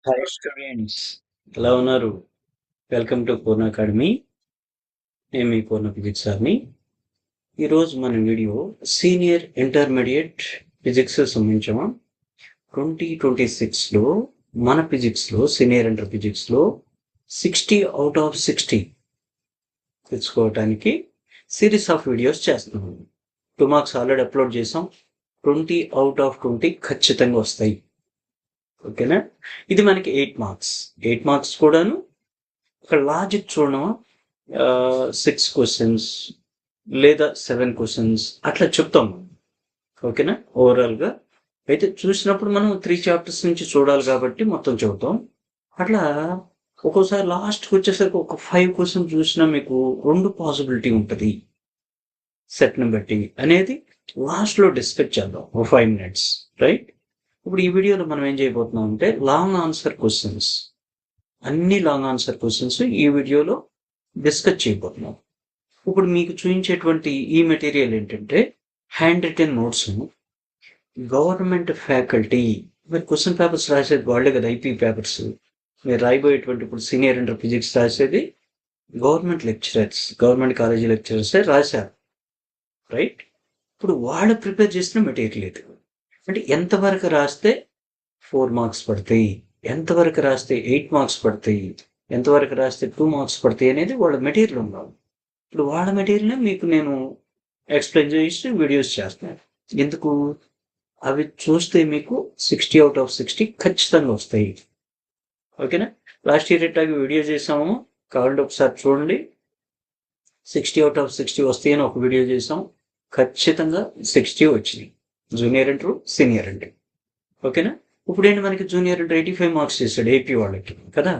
Hi students, ఎలా ఉన్నారు? Welcome to Purna academy. నేను మీ పూర్ణ ఫిజిక్స్ సార్ని. ఈరోజు మన వీడియో సీనియర్ ఇంటర్మీడియట్ ఫిజిక్స్ సంబంధించామా 2026లో మన ఫిజిక్స్లో సీనియర్ ఇంటర్ ఫిజిక్స్లో 60 అవుట్ ఆఫ్ 60 తెచ్చుకోవటానికి సిరీస్ ఆఫ్ వీడియోస్ చేస్తున్నాము. 2 మార్క్స్ ఆల్రెడీ అప్లోడ్ చేసాం. 20 అవుట్ ఆఫ్ 20 ఖచ్చితంగా వస్తాయి. ఓకేనా? ఇది మనకి 8 మార్క్స్ కూడాను. ఒక లాజిక్ చూడడం 6 క్వశ్చన్స్ లేదా 7 క్వశ్చన్స్ అట్లా చెప్తాం. ఓకేనా? ఓవరాల్గా అయితే చూసినప్పుడు మనం 3 చాప్టర్స్ నుంచి చూడాలి కాబట్టి మొత్తం చెబుతాం. అట్లా ఒక్కోసారి లాస్ట్కి వచ్చేసరికి ఒక 5 క్వశ్చన్స్ చూసినా మీకు 2 పాసిబిలిటీ ఉంటుంది సెట్ని బట్టి అనేది లాస్ట్లో డిస్కస్ చేద్దాం ఒక 5 minutes, రైట్? ఇప్పుడు ఈ వీడియోలో మనం ఏం చేయబోతున్నాం అంటే లాంగ్ ఆన్సర్ క్వశ్చన్స్, అన్ని లాంగ్ ఆన్సర్ క్వశ్చన్స్ ఈ వీడియోలో డిస్కస్ చేయబోతున్నాం. ఇప్పుడు మీకు చూపించేటువంటి ఈ మెటీరియల్ ఏంటంటే hand written notes. Government faculty మీరు క్వశ్చన్ పేపర్స్ రాసేది వాళ్ళే కదా, ఐపీ పేపర్స్. మీరు రాయబోయేటువంటి ఇప్పుడు సీనియర్ ఇంటర్ ఫిజిక్స్ రాసేది గవర్నమెంట్ లెక్చరర్స్, గవర్నమెంట్ కాలేజీ లెక్చరర్సే రాశారు, రైట్? ఇప్పుడు వాళ్ళు ప్రిపేర్ చేసిన మెటీరియల్ ఇది. అంటే ఎంతవరకు రాస్తే 4 మార్క్స్ పడతాయి, ఎంతవరకు రాస్తే 8 మార్క్స్ పడతాయి, ఎంతవరకు రాస్తే 2 మార్క్స్ పడతాయి అనేది వాళ్ళ మెటీరియల్ ఉండాలి. ఇప్పుడు వాళ్ళ మెటీరియల్ మీకు నేను ఎక్స్ప్లెయిన్ చేసి వీడియోస్ చేస్తున్నాను. ఎందుకు? అవి చూస్తే మీకు 60 అవుట్ ఆఫ్ 60 ఖచ్చితంగా వస్తాయి. ఓకేనా? లాస్ట్ ఇయర్ ఎట్టాగి వీడియో చేసాము, కావాలంటే ఒకసారి చూడండి. 60 అవుట్ ఆఫ్ 60 వస్తాయని ఒక వీడియో చేసాం. ఖచ్చితంగా 60 వచ్చినాయి, జూనియర్ ఇంటర్ సీనియర్ ఇంటర్. ఓకేనా? ఇప్పుడు ఏంటి, మనకి జూనియర్ ఇంటర్ 85 మార్క్స్ చేశాడు ఏపీ వాళ్ళకి కదా.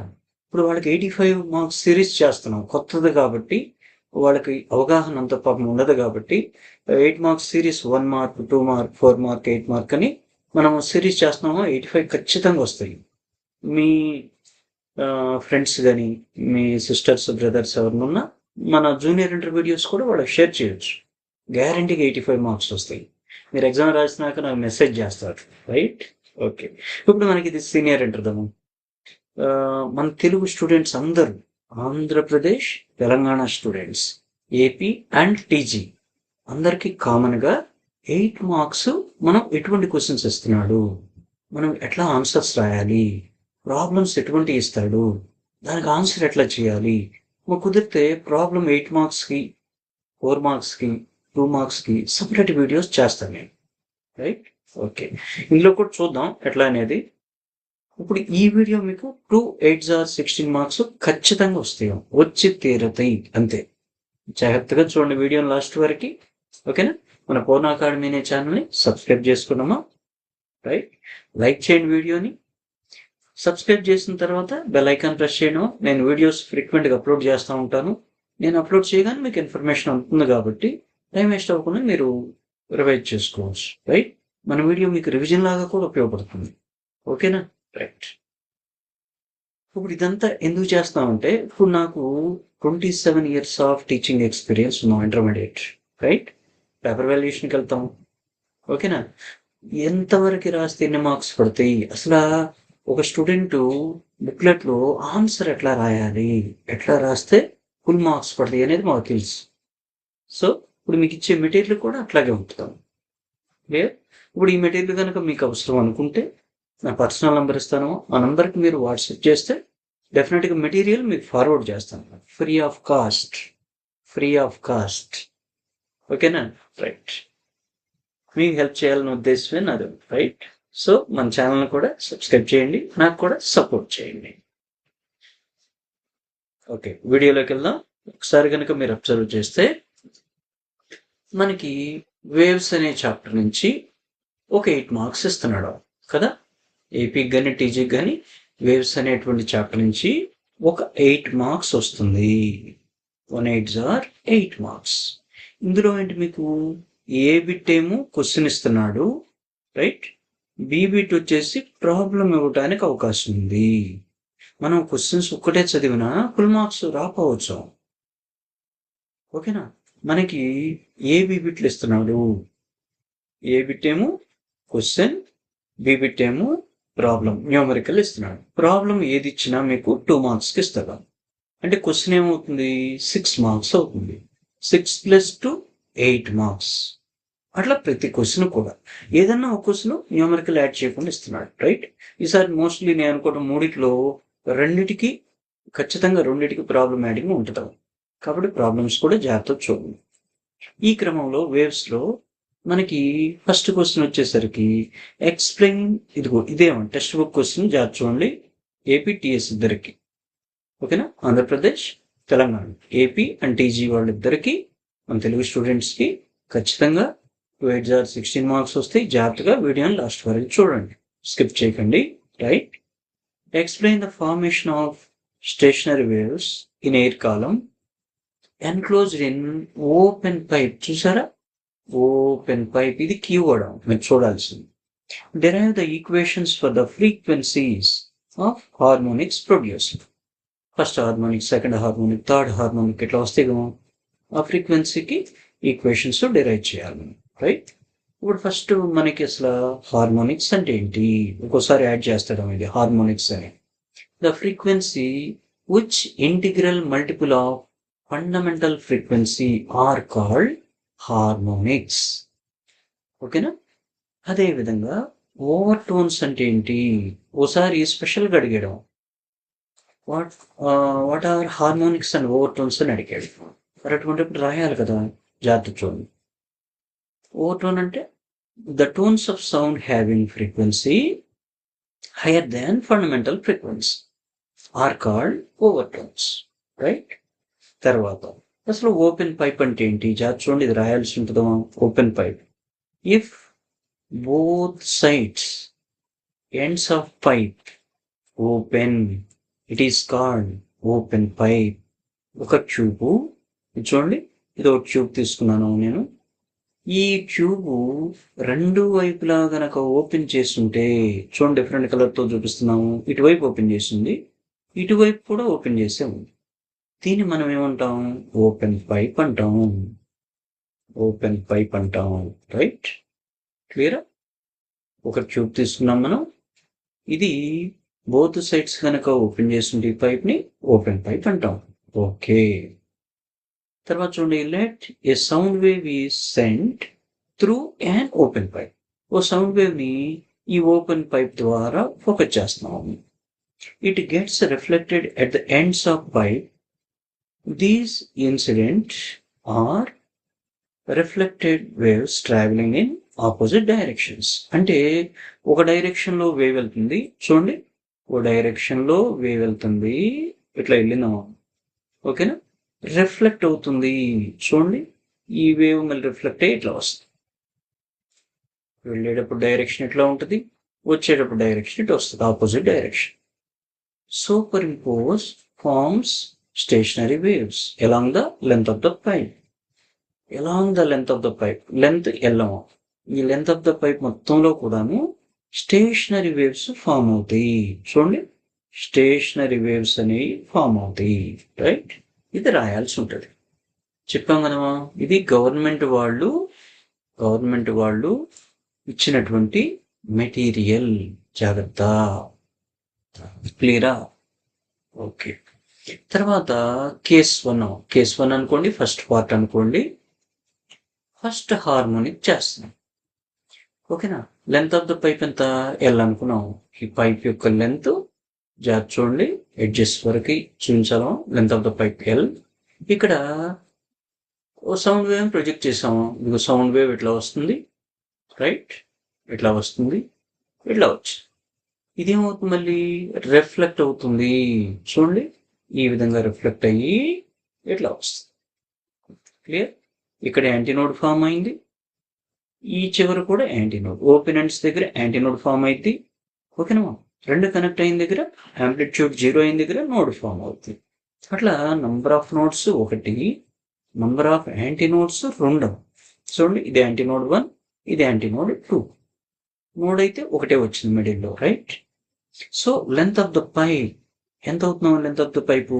ఇప్పుడు వాళ్ళకి 85 మార్క్స్ సిరీస్ చేస్తున్నాం, కొత్తది కాబట్టి వాళ్ళకి అవగాహన అంత పాపం ఉండదు కాబట్టి 8 marks series 1 mark 2 mark 4 mark 8 mark అని మనం సిరీస్ చేస్తున్నాము. 85 ఖచ్చితంగా వస్తాయి. మీ ఫ్రెండ్స్ కానీ మీ సిస్టర్స్ బ్రదర్స్ ఎవరినున్నా మన జూనియర్ ఇంటర్ వీడియోస్ కూడా వాళ్ళకి షేర్ చేయొచ్చు. గ్యారంటీగా 85 మార్క్స్ వస్తాయి. మీరు ఎగ్జామ్ రాసినాక నాకు మెసేజ్ చేస్తారు, రైట్? ఓకే. ఇప్పుడు మనకి ఇది సీనియర్ ఇంటర్ దము. మన తెలుగు స్టూడెంట్స్ అందరూ Andhra Pradesh Telangana students AP and TG అందరికీ కామన్గా 8 మార్క్స్ మనం ఎటువంటి క్వశ్చన్స్ ఇస్తున్నాడు, మనం ఎట్లా ఆన్సర్స్ రాయాలి, ప్రాబ్లమ్స్ ఎటువంటి ఇస్తాడు, దానికి ఆన్సర్ ఎట్లా చేయాలి, కుదిరితే ప్రాబ్లం 8 మార్క్స్కి 4 మార్క్స్కి 2 మార్క్స్కి సపరేట్ వీడియోస్ చేస్తాను నేను, రైట్? ఓకే, ఇందులో కూడా చూద్దాం ఎట్లా అనేది. ఇప్పుడు ఈ వీడియో మీకు 2 8s ఆర్ 16 మార్క్స్ ఖచ్చితంగా వస్తాయి, వచ్చి తీరతాయి అంతే. జాగ్రత్తగా చూడండి వీడియోని లాస్ట్ వరకు. ఓకేనా? మన పూర్ణ అకాడమీ అనే ఛానల్ని సబ్స్క్రైబ్ చేసుకున్నామా, రైట్? లైక్ చేయండి వీడియోని. సబ్స్క్రైబ్ చేసిన తర్వాత బెల్ ఐకాన్ ప్రెస్ చేయడం. నేను వీడియోస్ ఫ్రీక్వెంట్గా అప్లోడ్ చేస్తూ ఉంటాను. నేను అప్లోడ్ చేయగానే మీకు ఇన్ఫర్మేషన్ ఉంటుంది కాబట్టి టైం వేస్ట్ అవ్వకుండా మీరు రివైజ్ చేసుకోవచ్చు, రైట్? మన వీడియో మీకు రివిజన్ లాగా కూడా ఉపయోగపడుతుంది. ఓకేనా? రైట్. ఇప్పుడు ఇదంతా ఎందుకు చేస్తామంటే ఇప్పుడు నాకు 27 years ఆఫ్ టీచింగ్ ఎక్స్పీరియన్స్ ఉన్నాం ఇంటర్మీడియట్, రైట్? పేపర్ వాల్యుయేషన్కి వెళ్తాం. ఓకేనా? ఎంతవరకు రాస్తే ఎన్ని మార్క్స్ పడతాయి, అసలు ఒక స్టూడెంట్ బుక్లెట్లో ఆన్సర్ ఎట్లా రాయాలి, ఎట్లా రాస్తే ఫుల్ మార్క్స్ పడతాయి అనేది మాకు తెలుసు. సో ఇప్పుడు మీకు ఇచ్చే మెటీరియల్ కూడా అట్లాగే ఉంటుంది. ఇప్పుడు ఈ మెటీరియల్ కనుక మీకు అవసరం అనుకుంటే నా పర్సనల్ నెంబర్ ఇస్తాను, ఆ నెంబర్కి మీరు వాట్సాప్ చేస్తే డెఫినెట్గా మెటీరియల్ మీకు ఫార్వర్డ్ చేస్తాను, ఫ్రీ ఆఫ్ కాస్ట్. ఓకేనా? రైట్. మీకు హెల్ప్ చేయాలని ఉద్దేశమే నాది, రైట్? సో మన ఛానల్ని కూడా సబ్స్క్రైబ్ చేయండి, నాకు కూడా సపోర్ట్ చేయండి. ఓకే, వీడియోలోకి వెళ్దాం. ఒకసారి కనుక మీరు అబ్జర్వ్ చేస్తే మనకి వేవ్స్ అనే చాప్టర్ నుంచి ఒక 8 మార్క్స్ ఇస్తున్నాడు కదా. ఏపీకి కానీ టీజీకి కానీ వేవ్స్ అనేటువంటి చాప్టర్ నుంచి ఒక 8 మార్క్స్ వస్తుంది. 1 8s ఆర్ 8 మార్క్స్. ఇందులో ఏంటి, మీకు ఏ బిట్ ఏమో క్వశ్చన్ ఇస్తున్నాడు, రైట్? బి బిట్ వచ్చేసి ప్రాబ్లం ఇవ్వడానికి అవకాశం ఉంది. మనం క్వశ్చన్స్ ఒక్కటే చదివినా ఫుల్ మార్క్స్ రాపోవచ్చు. ఓకేనా? మనకి ఏ బి బిట్లు ఇస్తున్నాడు, ఏ బిట్ ఏమో క్వశ్చన్, బి బిట్ ఏమో ప్రాబ్లం న్యూమరికల్ ఇస్తున్నాడు. ప్రాబ్లం ఏది ఇచ్చినా మీకు 2 మార్క్స్కి ఇస్తాడు. అంటే క్వశ్చన్ ఏమవుతుంది, 6 మార్క్స్ అవుతుంది. 6 + 2 8 మార్క్స్. అట్లా ప్రతి క్వశ్చన్ కూడా ఏదన్నా ఒక క్వశ్చన్ న్యూమరికల్ యాడ్ చేయకుండా ఇస్తున్నాడు, రైట్. ఈసారి మోస్ట్లీ నేను అనుకోవడం మూడిట్లో ఖచ్చితంగా రెండిటికి ప్రాబ్లం యాడింగ్ ఉంటుంది. కాబట్టి ప్రాబ్లమ్స్ కూడా జాగ్రత్తగా చూడండి. ఈ క్రమంలో వేవ్స్లో మనకి ఫస్ట్ క్వశ్చన్ వచ్చేసరికి ఎక్స్ప్లెయిన్, ఇదేమో టెక్స్ట్ బుక్ క్వశ్చన్ జాగ్రత్త చూడండి. ఏపీ టీఎస్ ఇద్దరికి, ఓకేనా, Andhra Pradesh Telangana, AP and TG వాళ్ళిద్దరికి, మన తెలుగు స్టూడెంట్స్కి ఖచ్చితంగా 2 8 16 మార్క్స్ వస్తాయి. జాగ్రత్తగా వీడియోని లాస్ట్ వరకు చూడండి, స్కిప్ చేయకండి, right. Explain the formation of stationery waves in air column enclosed in open pipe. చూసారా, ఓపెన్ పైప్, ఇది కీవర్డ్ మీరు చూడాల్సింది. Derive the equations for the frequencies of harmonics produced. First harmonic, second harmonic, third harmonic ఇట్లా వస్తే ఆ ఫ్రీక్వెన్సీకి equations derive చేయాలి, right. ఇప్పుడు ఫస్ట్ మనకి అసలు హార్మోనిక్స్ అంటే ఏంటి, ఒక్కోసారి యాడ్ చేస్తాం ఇది హార్మోనిక్స్ అని. The frequency which integral multiple of fundamental frequency are called harmonics, ఓకేనా. అదేవిధంగా ఓవర్ టోన్స్ అంటే ఏంటి, ఓసారి స్పెషల్గా అడిగాడు, what are harmonics and overtones అని అడిగాడు. మరి అటువంటిప్పుడు రాయాలి కదా, జాగ్రత్త చూడండి. ఓవర్ టోన్ అంటే the tones of sound having frequency higher than fundamental frequency are called overtones, right. తర్వాత అసలు ఓపెన్ పైప్ అంటే ఏంటి, జాగ్రత్త చూడండి, ఇది రాయాల్సి ఉంటుందా. Open pipe, if both sides ends of pipe open it is called open pipe. ఒక ట్యూబు చూడండి, ఇది ఒక ట్యూబ్ తీసుకున్నాను నేను. ఈ ట్యూబు రెండు వైపులా గనక ఓపెన్ చేస్తుంటే, చూడండి డిఫరెంట్ కలర్తో చూపిస్తున్నాము. ఇటువైపు ఓపెన్ చేసింది, ఇటువైపు కూడా ఓపెన్ చేసే ఉంది. దీన్ని మనం ఏమంటాం, ఓపెన్ పైప్ అంటాం. ఓపెన్ పైప్ అంటాం, రైట్. క్లియరా. ఒక ట్యూబ్ తీసుకున్నాం మనం, ఇది బోత్ సైడ్స్ కనుక ఓపెన్ చేస్తుంటే ఈ పైప్ని ఓపెన్ పైప్ అంటాం, ఓకే. తర్వాత చూడండి, let a sound wave is sent through an open pipe. ఓ సౌండ్ వేవ్ని ఈ ఓపెన్ పైప్ ద్వారా ఫోకస్ చేస్తున్నాము. It gets reflected at the ends of pipe. These incident are reflected waves traveling in opposite directions. అంటే ఒక డైరెక్షన్లో wave వెళ్తుంది, చూడండి, ఒక డైరెక్షన్లో వేవ్ వెళ్తుంది, ఇట్లా వెళ్ళిందామా, ఓకేనా. రిఫ్లెక్ట్ అవుతుంది, చూడండి, ఈ వేవ్ మళ్ళీ రిఫ్లెక్ట్ అయ్యి ఇట్లా వస్తుంది. వెళ్ళేటప్పుడు డైరెక్షన్ ఇట్లా ఉంటుంది, వచ్చేటప్పుడు డైరెక్షన్ ఇట్లా వస్తుంది, opposite direction. Superimpose forms stationary waves along the length of the pipe. Along the length of the pipe, length ఎల్లము, ఈ లెంత్ ఆఫ్ ద పైప్ మొత్తంలో కూడాను స్టేషనరీ వేవ్స్ ఫామ్ అవుతాయి. చూడండి, స్టేషనరీ వేవ్స్ అనేవి ఫామ్ అవుతాయి, రైట్. ఇది రాయాల్సి ఉంటుంది. చెప్పాం కదమ్మా, ఇది గవర్నమెంట్ వాళ్ళు ఇచ్చినటువంటి మెటీరియల్, జాగ్రత్త, క్లియరా, ఓకే. తర్వాత కేస్ వన్ అనుకోండి, ఫస్ట్ పార్ట్ అనుకోండి. ఫస్ట్ హార్మోనిక్ చేస్తున్నాం, ఓకేనా. లెంత్ ఆఫ్ ద పైప్ ఎంత, ఎల్ అనుకున్నాం. ఈ పైప్ యొక్క లెంత్ జాగ్రత్త చూడండి, ఎడ్జెస్ వరకు చూపించాము. Length of the pipe L. ఇక్కడ ఓ సౌండ్ వేవ్ ప్రొజెక్ట్ చేసాము. మీకు సౌండ్ వేవ్ ఇట్లా వస్తుంది, రైట్, ఇట్లా వస్తుంది, ఇట్లా వచ్చి ఇదేమవుతుంది, మళ్ళీ రిఫ్లెక్ట్ అవుతుంది. చూడండి, ఈ విధంగా రిఫ్లెక్ట్ అయ్యి ఇట్లా వస్తుంది, క్లియర్. ఇక్కడ యాంటీనోడ్ ఫామ్ అయింది, ఈ చివరి కూడా యాంటీనోడ్, ఓపెన్ ఎండ్స్ దగ్గర యాంటీనోడ్ ఫామ్ అయింది, ఓకేనా. రెండు కనెక్ట్ అయిన దగ్గర యాంప్లిట్యూడ్ 0 అయిన దగ్గర నోడ్ ఫామ్ అవుతుంది. అట్లా number of nodes 1, number of antinodes 2. చూడండి, ఇది యాంటీనోడ్ 1, ఇది యాంటీనోడ్ 2. నోడ్ అయితే ఒకటే వచ్చింది మిడిల్లో, right. So length of the pipe ఎంత అవుతున్నాం, లెంత్ ఆఫ్ ద పైపు,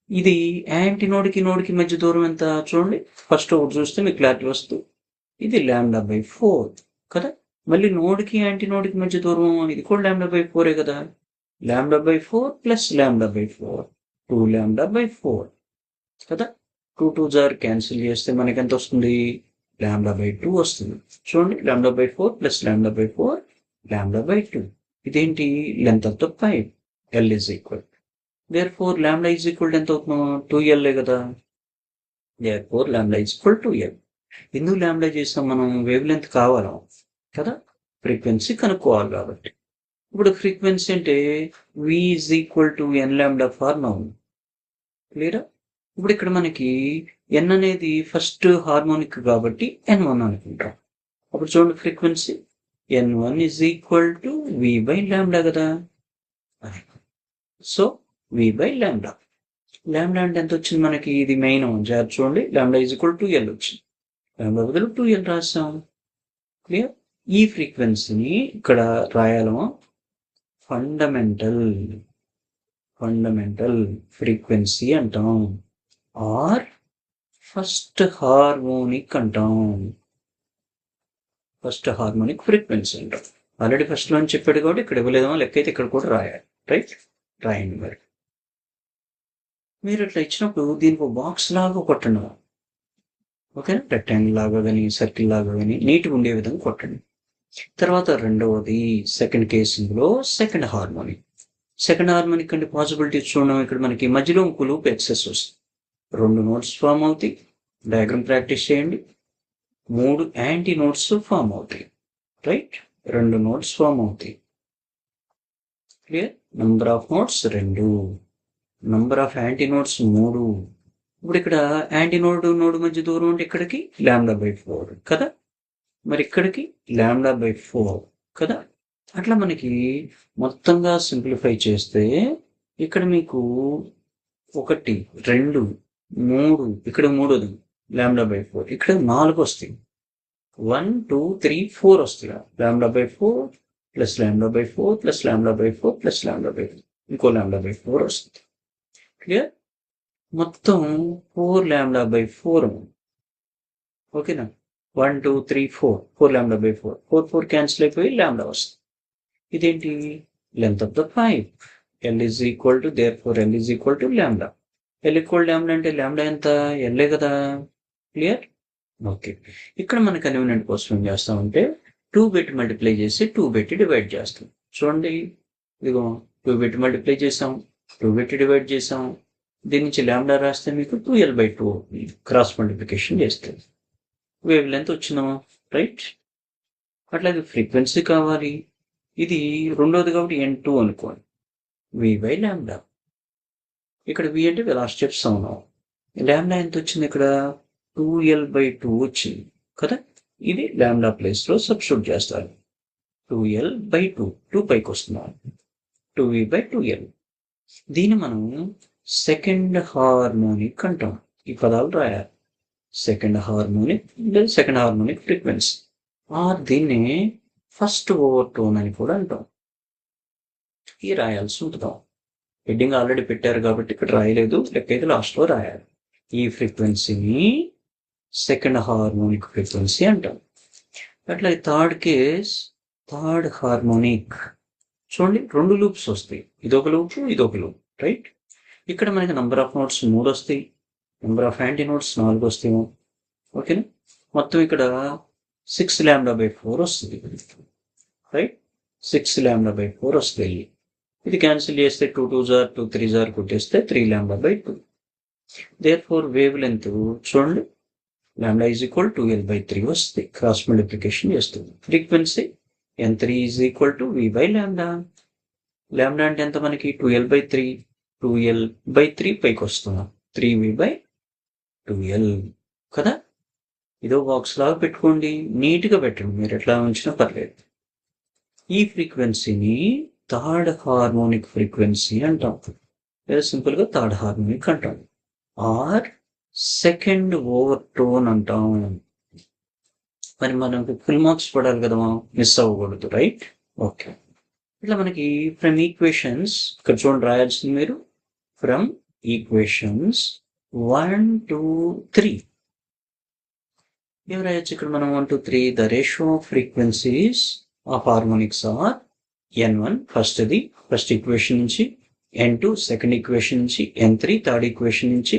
ఇది యాంటీనోడ్కి నోడ్కి మధ్య దూరం ఎంత చూడండి. ఫస్ట్ ఒకటి చూస్తే మీకు క్లారిటీ వస్తుంది, ఇది λ/4 కదా. మళ్ళీ నోడ్కి యాంటీ నోడ్కి మధ్య దూరం ఇది కూడా λ/4 కదా. λ/4 ప్లస్ λ/4 2 λ/4 కదా. 2 2s క్యాన్సిల్ చేస్తే మనకి ఎంత వస్తుంది? λ/2 వస్తుంది. చూడండి, λ/4 ప్లస్ λ/4 λ/2. ఇదేంటి? Length of the pipe L is equal. Therefore λ is equal to ఎంత అవుతున్నాం? 2L కదా. Therefore λ is equal to L. ఎందుకు λ చేస్తాం మనం? వేవ్ లెంత్ కావాలా కదా, ఫ్రీక్వెన్సీ కనుక్కోవాలి కాబట్టి. ఇప్పుడు ఫ్రీక్వెన్సీ అంటే V is equal to n form అవును. క్లియరా? ఇప్పుడు ఇక్కడ మనకి n అనేది ఫస్ట్ హార్మోనిక్ కాబట్టి n1 అనుకుంటాం. అప్పుడు చూడండి, frequency n1 is equal to V/λ కదా. So V/λ. λ అంటే ఎంత వచ్చింది మనకి? ఇది మెయిన్ జాగ్రత్త చూడండి. λ is equal to L వచ్చింది. λ బదులు 2L రాసాం. క్లియర్? ఈ ఫ్రీక్వెన్సీని ఇక్కడ రాయాలమా? ఫండమెంటల్ ఫ్రీక్వెన్సీ అంటాం, ఆర్ ఫస్ట్ హార్మోనిక్ అంటాం. ఫస్ట్ హార్మోనిక్ ఫ్రీక్వెన్సీ అంటాం. ఆల్రెడీ ఫస్ట్ లో చెప్పాడు కాబట్టి ఇక్కడ ఇవ్వలేదమా లెక్క అయితే ఇక్కడ కూడా రాయాలి. రైట్, రాయండి. మరి మీరు ఇట్లా ఇచ్చినప్పుడు దీనికి బాక్స్ లాగా కొట్టండి. ఓకేనా? రెక్టాంగిల్ లాగా కానీ సర్కిల్ లాగా కానీ నీట్గా ఉండే విధంగా కొట్టండి. తర్వాత రెండవది సెకండ్ కేసులో సెకండ్ హార్మోనిక్. సెకండ్ హార్మోనిక్ అంటే పాసిబిలిటీస్ చూడడం. ఇక్కడ మనకి మధ్యలో ఇంకో లూప్ ఎక్సెస్ వస్తుంది. 2 నోట్స్ ఫామ్ అవుతాయి. డయాగ్రామ్ ప్రాక్టీస్ చేయండి. 3 యాంటీ నోట్స్ ఫామ్ అవుతాయి. రైట్, 2 నోట్స్ ఫామ్ అవుతాయి. Clear? Number of notes 2, number of anti notes 3. ఇప్పుడు ఇక్కడ యాంటీ నోడ్ మధ్య దూరం అంటే ఇక్కడికి λ/4 కదా, మరి ఇక్కడికి λ/4 కదా. అట్లా మనకి మొత్తంగా సింప్లిఫై చేస్తే ఇక్కడ మీకు 1 2 3, ఇక్కడ 3 λ/4, ఇక్కడ 4 వస్తాయి. 1 2 3 4 వస్తాయి. λ/4 ప్లస్ λ/4 ప్లస్ λ/4 ప్లస్ λ/4 ఇంకో λ/4 వస్తుంది. క్లియర్? మొత్తం 4 λ/4. ఓకేనా? 1 2 3 4 4 λ/4 4 4 క్యాన్సిల్ అయిపోయి λ వస్తుంది. ఇదేంటి? Length of the pipe. L is equal to, therefore L is equal to λ. L equal λ అంటే λ ఎంత? L కదా. క్లియర్? ఓకే. ఇక్కడ మన కన్వీనియంట్ కోసం ఏం చేస్తామంటే 2 పెట్టి మల్టిప్లై చేసి 2 పెట్టి డివైడ్ చేస్తాం. చూడండి, ఇదిగో 2 పెట్టి మల్టిప్లై చేసాం, 2 పెట్టి డివైడ్ చేసాం. దీని నుంచి λ రాస్తే మీకు 2L/2 క్రాస్ మల్టిప్లికేషన్ చేస్తే వేవ్ లెంత్ వచ్చిందాం. రైట్? అట్లాగే ఫ్రీక్వెన్సీ కావాలి. ఇది రెండోది కాబట్టి n2 అనుకోండి. V/λ. ఇక్కడ V అంటే వెలాసిటీ సౌండ్. λ ఎంత వచ్చింది? ఇక్కడ 2L/2 వచ్చింది కదా. ఇది λ ప్లేస్ లో సబ్స్టిట్యూట్ చేస్తారు. 2L/2, 2 పైకి వస్తున్నాం. 2V/2L. దీన్ని మనం సెకండ్ హార్మోనిక్ అంటాం. ఈ పదాలు రాయాలి. సెకండ్ హార్మోనిక్ ఫ్రీక్వెన్సీ, ఆర్ దీన్ని ఫస్ట్ ఓవర్ టోన్ అని కూడా అంటాం. ఈ రాయాల్సి ఉంటుందాం. హెడ్డింగ్ ఆల్రెడీ పెట్టారు కాబట్టి ఇక్కడ రాయలేదు, లెక్కైతే లాస్ట్లో రాయాలి. ఈ ఫ్రీక్వెన్సీని సెకండ్ హార్మోనిక్ ఫ్రీక్వెన్సీ అంటాం. అట్లాగే థర్డ్ హార్మోనిక్. చూడండి, 2 లూప్స్ వస్తాయి. ఇదొక లూప్. రైట్? ఇక్కడ మనకి నంబర్ ఆఫ్ నోట్స్ 3 వస్తాయి, నంబర్ ఆఫ్ యాంటీ నోట్స్ 4 వస్తాయి. ఓకేనా? మొత్తం ఇక్కడ 6 λ/4 వస్తుంది. రైట్? 6 λ/4 వస్తాయి. ఇది క్యాన్సిల్ చేస్తే 2 2s 2 3s కొట్టేస్తే 3 λ/2. దేర్ఫోర్ వేవ్ లెంత్ చూడండి, λ ఈజ్ ఈక్వల్ 2L/3 వస్తుంది. క్రాస్ మల్టిప్లికేషన్ చేస్తుంది. Frequency n3 is equal to V/λ. λ అంటే ఎంత మనకి? 2L/3. 2L/3 పైకి వస్తున్నాం. 3V/2L కదా. ఇదో బాక్స్ లాగా పెట్టుకోండి, నీట్గా పెట్టండి. మీరు ఎట్లా ఉంచినా పర్లేదు. ఈ ఫ్రీక్వెన్సీని థర్డ్ హార్మోనిక్ ఫ్రీక్వెన్సీ అంటాం, లేదా సింపుల్గా థర్డ్ హార్మోనిక్ అంటాం, ఆర్ సెకండ్ ఓవర్ టోన్ అంటాం. మరి మనకు ఫుల్ మార్క్స్ పడాలి కదా, మిస్ అవ్వకూడదు. రైట్? ఓకే. ఇట్లా మనకి ఫ్రమ్ ఈక్వేషన్స్ ఇక్కడ చూడండి రాయాల్సింది మీరు. ఫ్రమ్ ఈక్వేషన్స్ 1 2 3 ఏం రాయొచ్చు ఇక్కడ మనం 1 2 3 the ratio of frequencies of harmonics are n1 first equation నుంచి, n2 సెకండ్ ఈక్వేషన్ నుంచి, n3 థర్డ్ ఈక్వేషన్ నుంచి,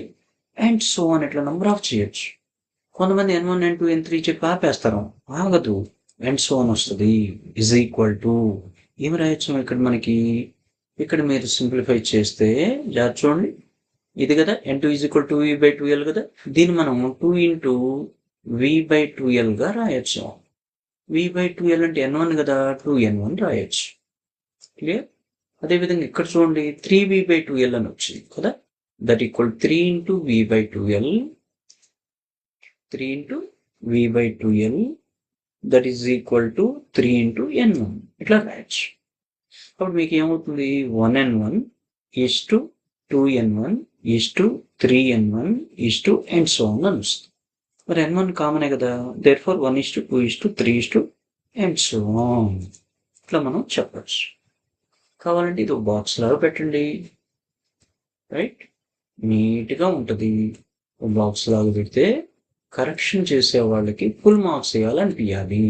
అండ్ సో అని ఇట్లా నంబర్ ఆఫ్ చేయొచ్చు. కొంతమంది n1 n2 n3 చెప్పి ఆపేస్తారు, ఆగదు, అండ్ సో అని వస్తుంది. ఈజ్ ఈక్వల్ టు ఏం రాయొచ్చు ఇక్కడ మనకి, ఇక్కడ మీరు సింప్లిఫై చేస్తే చూడండి, ఇది కదా n2 is equal to v/2l కదా, దీన్ని మనం 2 ఇంటూ v/2l గా రాయొచ్చు. v/2l అంటే n1 కదా, 2n1 రాయొచ్చు. క్లియర్? అదేవిధంగా ఇక్కడ చూడండి 3v/2l అని వచ్చింది కదా, that equal 3 into v/2l, 3 into v/2l that is equal to 3 into n1 ఇట్లా రాయొచ్చు. అప్పుడు మీకు ఏమవుతుంది, 1n1 is to 2n1 is to 3n1 is to and so on అని వస్తుంది. మరి n1 కామనే కదా, therefore 1 is to 2 is to 3 is to and so on ఇట్లా మనం చెప్పచ్చు. కావాలంటే ఇది ఒక బాక్స్ లాగా పెట్టండి, రైట్, నీట్గా ఉంటుంది. ఒక బాక్స్ లాగా పెడితే కరెక్షన్ చేసే వాళ్ళకి ఫుల్ మార్క్స్ వేయాలనిపించాలి.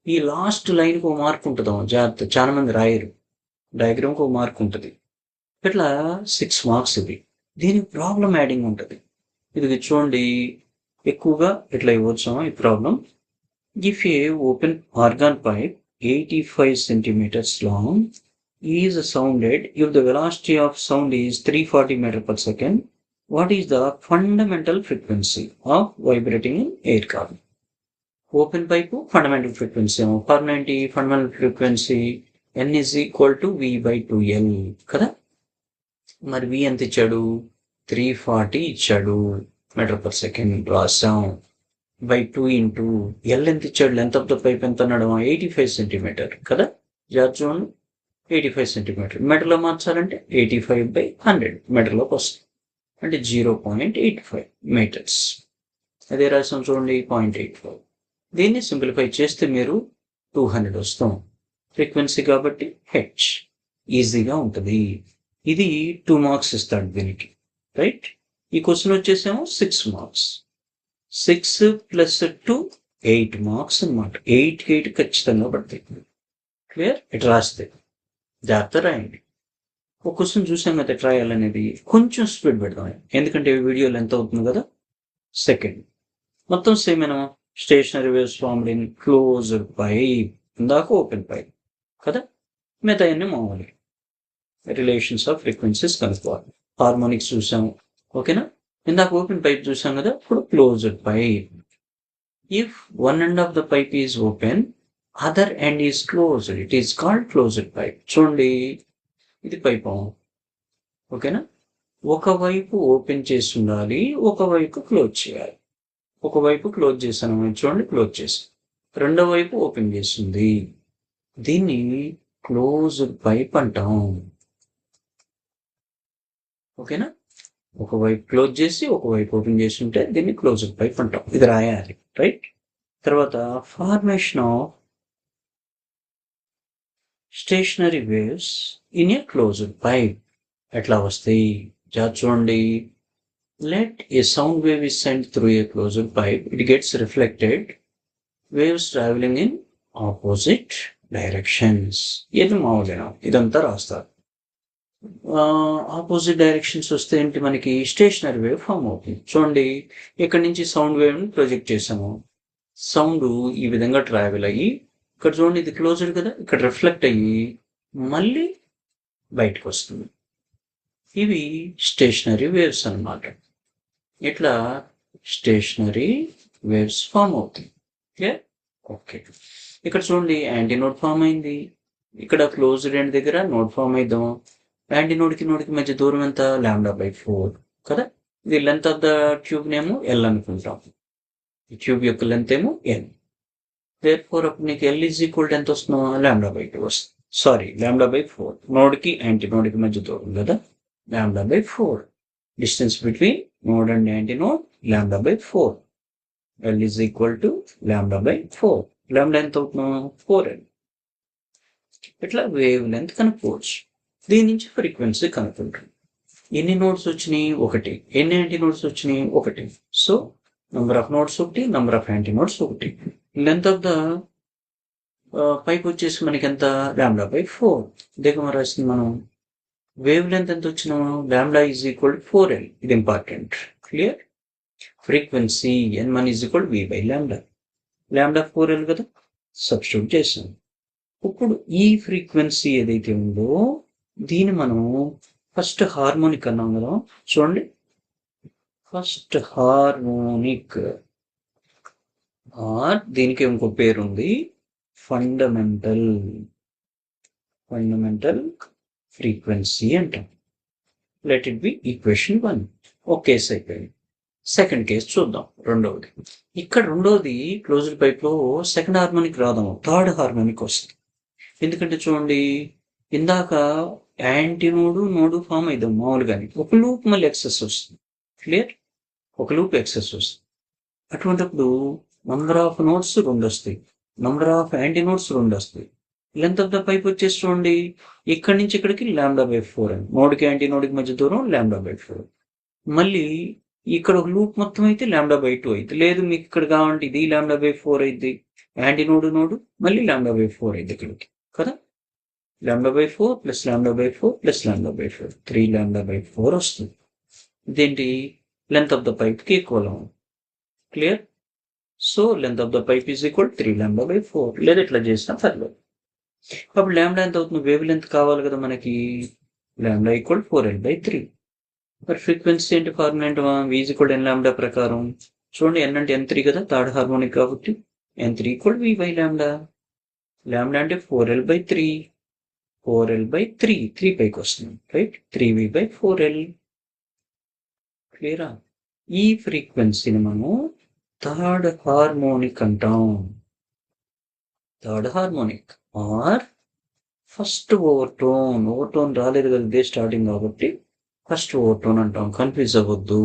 ఈ లాస్ట్ లైన్కి ఒక మార్క్ ఉంటుందో జాగ్రత్త, చాలా మంది రాయరు. డయాగ్రామ్కి ఒక మార్క్ ఉంటుంది, ఇట్లా 6 మార్క్స్ ఇది. దీనికి ప్రాబ్లం యాడింగ్ ఉంటుంది. ఇది చూడండి, ఎక్కువగా ఇట్లా ఇవ్వచ్చు ఈ problem. If A open organ pipe 85 centimeters long is sounded if the velocity of sound is 340 meter per second, what is the fundamental frequency of vibrating in air car? Open pipe fundamental frequency per 90 fundamental frequency n is equal to v/2l కదా. మరి v ఎంత ఇచ్చాడు, 340 ఇచ్చాడు metre per second రాసాం, by 2 into L ఎంత ఇచ్చాడు, length of the pipe ఎంత అన్నాడు, 85 centimeter కదా. జార్జోన్ 85 centimeter మీటర్లో మార్చాలంటే 85/100 మీటర్లోకి వస్తుంది, అంటే 0.85 మీటర్స్. అదే రాసాం చూడండి 0.85. దీన్ని సింప్లిఫై చేస్తే మీరు 200 వస్తాం. ఫ్రీక్వెన్సీ కాబట్టి హెచ్ ఈజీగా ఉంటుంది. ఇది 2 మార్క్స్ ఇస్తాడు దీనికి, రైట్. ఈ క్వశ్చన్ వచ్చేసేమో 6 మార్క్స్, 6 + 2 8 మార్క్స్ అనమాట. 8 ఖచ్చితంగా పడతాయి. క్లియర్? ఇటు రాస్తే జాగ్రత్త రాయండి. ఒక క్వశ్చన్ చూసాం కదా ఎట్లా రాయాలనేది, కొంచెం స్పీడ్ పెడదాం ఎందుకంటే వీడియోలో ఎంత అవుతుంది కదా. సెకండ్ మొత్తం సేమ్ అయినా, stationery waves formed in closed pipe, ఇందాక ఓపెన్ పైప్ కదా. మిగతా అన్ని మామూలు రిలేషన్స్ ఆఫ్ ఫ్రీక్వెన్సీస్ కనుక్కోవాలి. హార్మోనిక్స్ చూసాము, ఓకేనా. ఇందాక ఓపెన్ పైప్ చూసాం కదా, ఇప్పుడు closed pipe. If one end of the pipe is open, other end is closed, it is called closed pipe. చూడండి ఇది పైప్, ఓకేనా. ఒకవైపు ఓపెన్ చేసి ఉండాలి, ఒకవైపు క్లోజ్ చేయాలి. ఒకవైపు క్లోజ్ చేశాను, చూడండి క్లోజ్ చేసి, రెండో వైపు ఓపెన్ చేస్తుంది, దీన్ని క్లోజ్డ్ పైప్ అంటాం, ఓకేనా. ఒకవైపు క్లోజ్ చేసి ఒకవైపు ఓపెన్ చేసి ఉంటే దీన్ని క్లోజ్డ్ పైప్ అంటాం. ఇది రాయాలి, రైట్. తర్వాత formation of stationery waves in a closed pipe ఎట్లా వస్తాయి చూడండి. Let a sound wave is sent through a closed pipe. It gets reflected. Waves traveling in opposite directions. ఇది మామూలేనా, ఇదంతా రాస్తారు. ఆపోజిట్ డైరెక్షన్స్ వస్తే ఏంటి, మనకి స్టేషనరీ వేవ్ ఫామ్ అవుతుంది. చూడండి ఇక్కడ నుంచి సౌండ్ వేవ్ని ప్రొజెక్ట్ చేసాము, సౌండ్ ఈ విధంగా ట్రావెల్ అయ్యి ఇక్కడ చూడండి ఇది క్లోజ్డ్ కదా, ఇక్కడ రిఫ్లెక్ట్ అయ్యి మళ్ళీ బయటకు వస్తుంది. ఇవి స్టేషనరీ వేవ్స్ అన్నమాట. ఇట్లా స్టేషనరీ వేవ్స్ ఫామ్ అవుతాయి. ఓకే, ఇక్కడ చూడండి యాంటీనోడ్ ఫామ్ అయింది, ఇక్కడ క్లోజ్డ్ ఎండ్ దగ్గర నోడ్ ఫామ్ అయిద్దాం. యాంటీనోడ్కి నోడ్కి మధ్య దూరం ఎంత, λ/4 కదా. ఇది లెంత్ ఆఫ్ ద ట్యూబ్ నేమో ఎల్ అనుకుంటాం, ఈ ట్యూబ్ యొక్క లెంత్ ఏమో ఎల్. దేర్ఫోర్ అప్పుడు నీకు ఎల్ ఈజ్ ఈక్వల్ టు ఎంత వస్తుందో, λ/2 వస్తుంది. సారీ, λ/4 నోడ్కి యాంటీనోడ్కి మధ్య దూరం కదా, λ/4. Distance between node and antinode λ/4. L is equal to λ/4. Lambda ఎంత అవుతున్నాం, 4n. ఇట్లా వేవ్ లెంత్ కనుక్కోవచ్చు. దీని నుంచి ఫ్రీక్వెన్సీ కనుక్కుంటాం. ఎన్ని నోట్స్ వచ్చినాయి, 1. ఎన్ని యాంటీ నోట్స్ వచ్చినాయి, 1. సో నెంబర్ ఆఫ్ నోట్స్ ఒకటి, నెంబర్ ఆఫ్ యాంటీ నోట్స్ ఒకటి. లెంత్ ఆఫ్ ద పైప్ వచ్చేసి మనకి ఎంత λ/4. దగ్గర రాసింది మనం వేవ్ లెంత్ ఎంత వచ్చినాము λ ఈజ్ ఈక్వల్ 4L. ఇది important. Clear. Frequency N1 is equal V/λ. λ 4L కదా, సబ్స్టిట్యూట్ చేసాం. ఇప్పుడు ఈ ఫ్రీక్వెన్సీ ఏదైతే ఉందో దీన్ని మనం ఫస్ట్ హార్మోనిక్ అన్నాం కదా. చూడండి, ఫస్ట్ హార్మోనిక్ ఆర్ దీనికి ఇంకో పేరు ఉంది, ఫండమెంటల్ ఫ్రీక్వెన్సీ అంటాం. Let it be equation 1. ఒక కేసు అయిపోయింది. సెకండ్ కేసు చూద్దాం, రెండవది. ఇక్కడ రెండవది క్లోజ్డ్ పైప్ లో సెకండ్ హార్మోనిక్ రాదాము, థర్డ్ హార్మోనిక్ వస్తుంది. ఎందుకంటే చూడండి, ఇందాక యాంటీ నోడు ఫామ్ అయిద్దాం మామూలుగానే, ఒక లూప్ మళ్ళీ ఎక్సెస్ వస్తుంది. క్లియర్. ఒక లూప్ ఎక్సెస్ వస్తుంది. అటువంటిప్పుడు నంబర్ ఆఫ్ నోట్స్ 2 వస్తాయి, నంబర్ ఆఫ్ యాంటీ నోట్స్ 2 వస్తాయి. లెంత్ ఆఫ్ ద పైప్ వచ్చేసి చూడండి, ఇక్కడి నుంచి ఇక్కడికి λ/4 అని, నోడ్కి యాంటీ నోడ్కి మధ్య దూరం λ/4. మళ్ళీ ఇక్కడ ఒక లూప్ మొత్తం అయితే λ/2 అయితే, లేదు మీకు ఇక్కడ కావాలంటే ఇది λ/4 అయింది, యాంటీ నోడు మళ్ళీ λ/4 అయింది ఇక్కడికి కదా. λ/4 ప్లస్ λ/4 ప్లస్ λ/4 3λ/4 వస్తుంది. ఇదేంటి, లెంత్ ఆఫ్ ద పైప్కి equal. Clear. So length of the pipe is equal 3λ/4. లేదా ఇట్లా చేసినా పర్లేదు. అప్పుడు λ ఎంత అవుతుంది, వేవ్ లెంత్ కావాలి కదా మనకి, λ ఈక్వల్ 4L/3. మరి ఫ్రీక్వెన్సీ ఏంటి, ఫార్ములా ఏంటి, V ఈజ్ ఈక్వల్ Nλ ప్రకారం. చూడండి, N అంటే N3 కదా, థర్డ్ హార్మోనిక్ కాబట్టి N3 ఈక్వల్ V/λ. λ అంటే 4L/3, 4L/3, 3 పైకి వస్తుంది రైట్, 3V/4L. క్లియరా. ఈ ఫ్రీక్వెన్సీని మనం థర్డ్ హార్మోనిక్ అంటాం. Third harmonic or first overtone రాలేదు కదా, ఇదే స్టార్టింగ్ కాబట్టి ఫస్ట్ ఓవర్టోన్ అంటాం, కన్ఫ్యూజ్ అవ్వద్దు.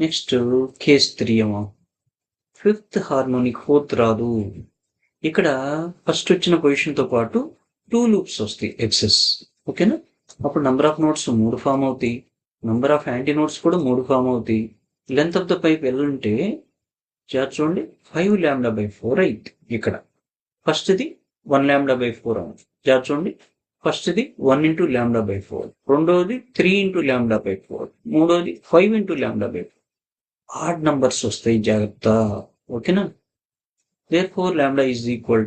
నెక్స్ట్ కేస్ 3 ఏమో, ఫిఫ్త్ హార్మోనిక్, ఫోర్త్ రాదు. ఇక్కడ ఫస్ట్ వచ్చిన పొజిషన్తో పాటు 2 లూప్స్ వస్తాయి ఎక్సెస్. ఓకేనా. అప్పుడు నంబర్ ఆఫ్ నోట్స్ 3 ఫామ్ అవుతాయి, నంబర్ ఆఫ్ యాంటీ నోట్స్ కూడా 3 ఫామ్ అవుతాయి. లెంత్ ఆఫ్ ద పైప్ వెళ్ళుంటే చూడండి 5λ/4 అయింది. ఇక్కడ ఫస్ట్ది 1λ/4 అవుతుంది. చూడండి, ఫస్ట్ది 1 × λ/4, రెండోది 3 × λ/4, మూడోది 5 × λ/4. ఆడ్ నంబర్స్ వస్తాయి, జాగ్రత్త. ఓకేనా. therefore λ ఈజ్ ఈక్వల్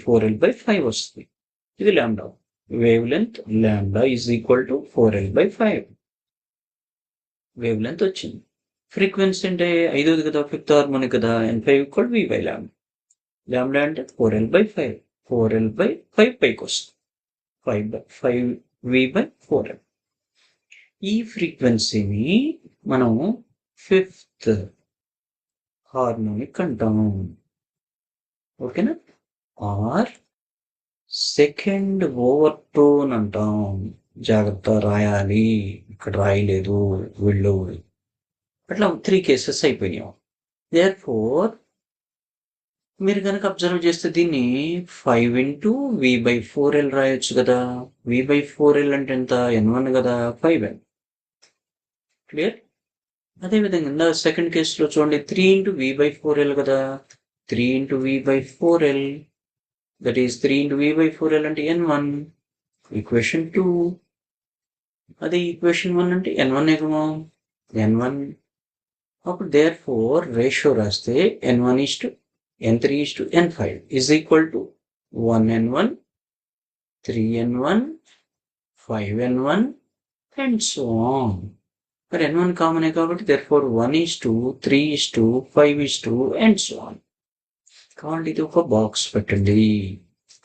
4L/5 వస్తుంది. ఇది λ. Wavelength λ is equal 4L/5. Wavelength వచ్చింది. ఫ్రీక్వెన్సీ అంటే 5ది కదా, ఫిఫ్త్ హార్మోనిక్ కదా, N5 ఈక్వల్ V/λ. λ అంటే 4L/5, 4L/5 పైకి వస్తుంది, 5V/4L. ఈ ఫ్రీక్వెన్సీని మనం ఫిఫ్త్ హార్మోనిక్ అంటాము. ఓకేనా. ఆర్ సెకండ్ ఓవర్టోన్ అంటాం. జాగ్రత్త, రాయాలి, ఇక్కడ రాయలేదు వీళ్ళు. అట్లా 3 కేసెస్ అయిపోయాం. దేర్ఫోర్ మీరు కనుక అబ్జర్వ్ చేస్తే దీన్ని 5 × V/4L రాయొచ్చు కదా. V/4L అంటే ఎంత, N1 కదా, 5N. క్లియర్. అదేవిధంగా సెకండ్ కేసులో చూడండి, 3 × V/4L కదా, 3 × V/4L, దట్ ఈస్ 3 × V/4L అంటే N1, ఈక్వేషన్ 2. అదే ఈక్వేషన్ 1 అంటే N1 ఏమో, N1. అప్పుడు దేర్ఫోర్ రేషియో రాస్తే N1:N3:N5 is equal to 1N1, 3N1, 5N1 and so on. మరి N1 కామనే కాబట్టి దేర్ఫోర్ 1:3:5 అండ్ సో ఆన్. కాబట్టి ఇది ఒక బాక్స్ పెట్టండి.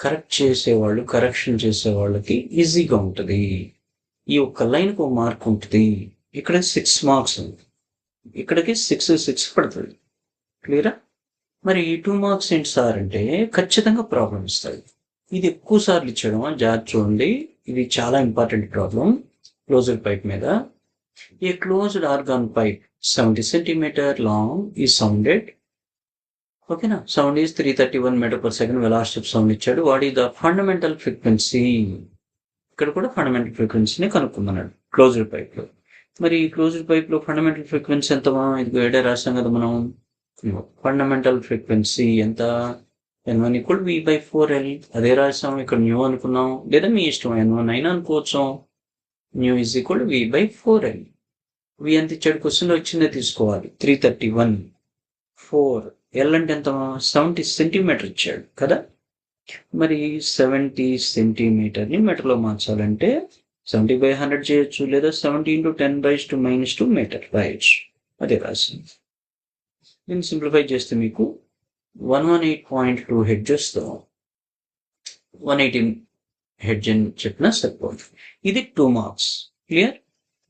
కరెక్షన్ చేసేవాళ్ళకి ఈజీగా ఉంటుంది. ఈ ఒక్క లైన్కి ఒక మార్క్ ఉంటుంది. ఇక్కడ 6 మార్క్స్ ఉంది, ఇక్కడికి 6 పడుతుంది. క్లియరా. మరి 2 మార్క్స్ ఏంటి సార్ అంటే ఖచ్చితంగా ప్రాబ్లం ఇస్తాయి. ఇది ఎక్కువ సార్లు ఇచ్చడం జాగ్రత్త చూడండి. ఇది చాలా ఇంపార్టెంట్ ప్రాబ్లం క్లోజ్డ్ పైప్ మీద. A closed organ pipe 70 centimeter long is sounded. ఓకేనా. Sound is 331 m/s velocity of sound ఇచ్చాడు. What is the fundamental frequency. ఇక్కడ కూడా ఫండమెంటల్ ఫ్రీక్వెన్సీని కనుక్కుందన్నాడు క్లోజ్డ్ పైప్ లో. మరి క్లోజ్డ్ పైప్లో ఫండమెంటల్ ఫ్రీక్వెన్సీ ఎంత? ఇది ఏడే రాసాం కదా మనం. ఫండమెంటల్ ఫ్రీక్వెన్సీ ఎంత? N1 = V/4L. అదే రాసాం. ఇక్కడ న్యూ అనుకున్నాం, లేదా మీ ఇష్టం N1 అయినా అనుకోవచ్చు. New = V/4L. V ఎంత ఇచ్చాడు? క్వశ్చన్లో వచ్చిందే తీసుకోవాలి. 331. 4 L అంటే ఎంత? 70 సెంటీమీటర్ ఇచ్చాడు కదా. మరి 70 సెంటీమీటర్ని మీటర్లో మార్చాలంటే 70/100 చేయొచ్చు, లేదా 70 × 10⁻² మీటర్ రాయొచ్చు. అదే రాసింది. దీన్ని సింప్లిఫై చేస్తే మీకు 118.2 హెడ్జ్ వస్తాం. 118 హెడ్జ్ అని చెప్పినా సరిపోతుంది. ఇది 2 మార్క్స్. క్లియర్?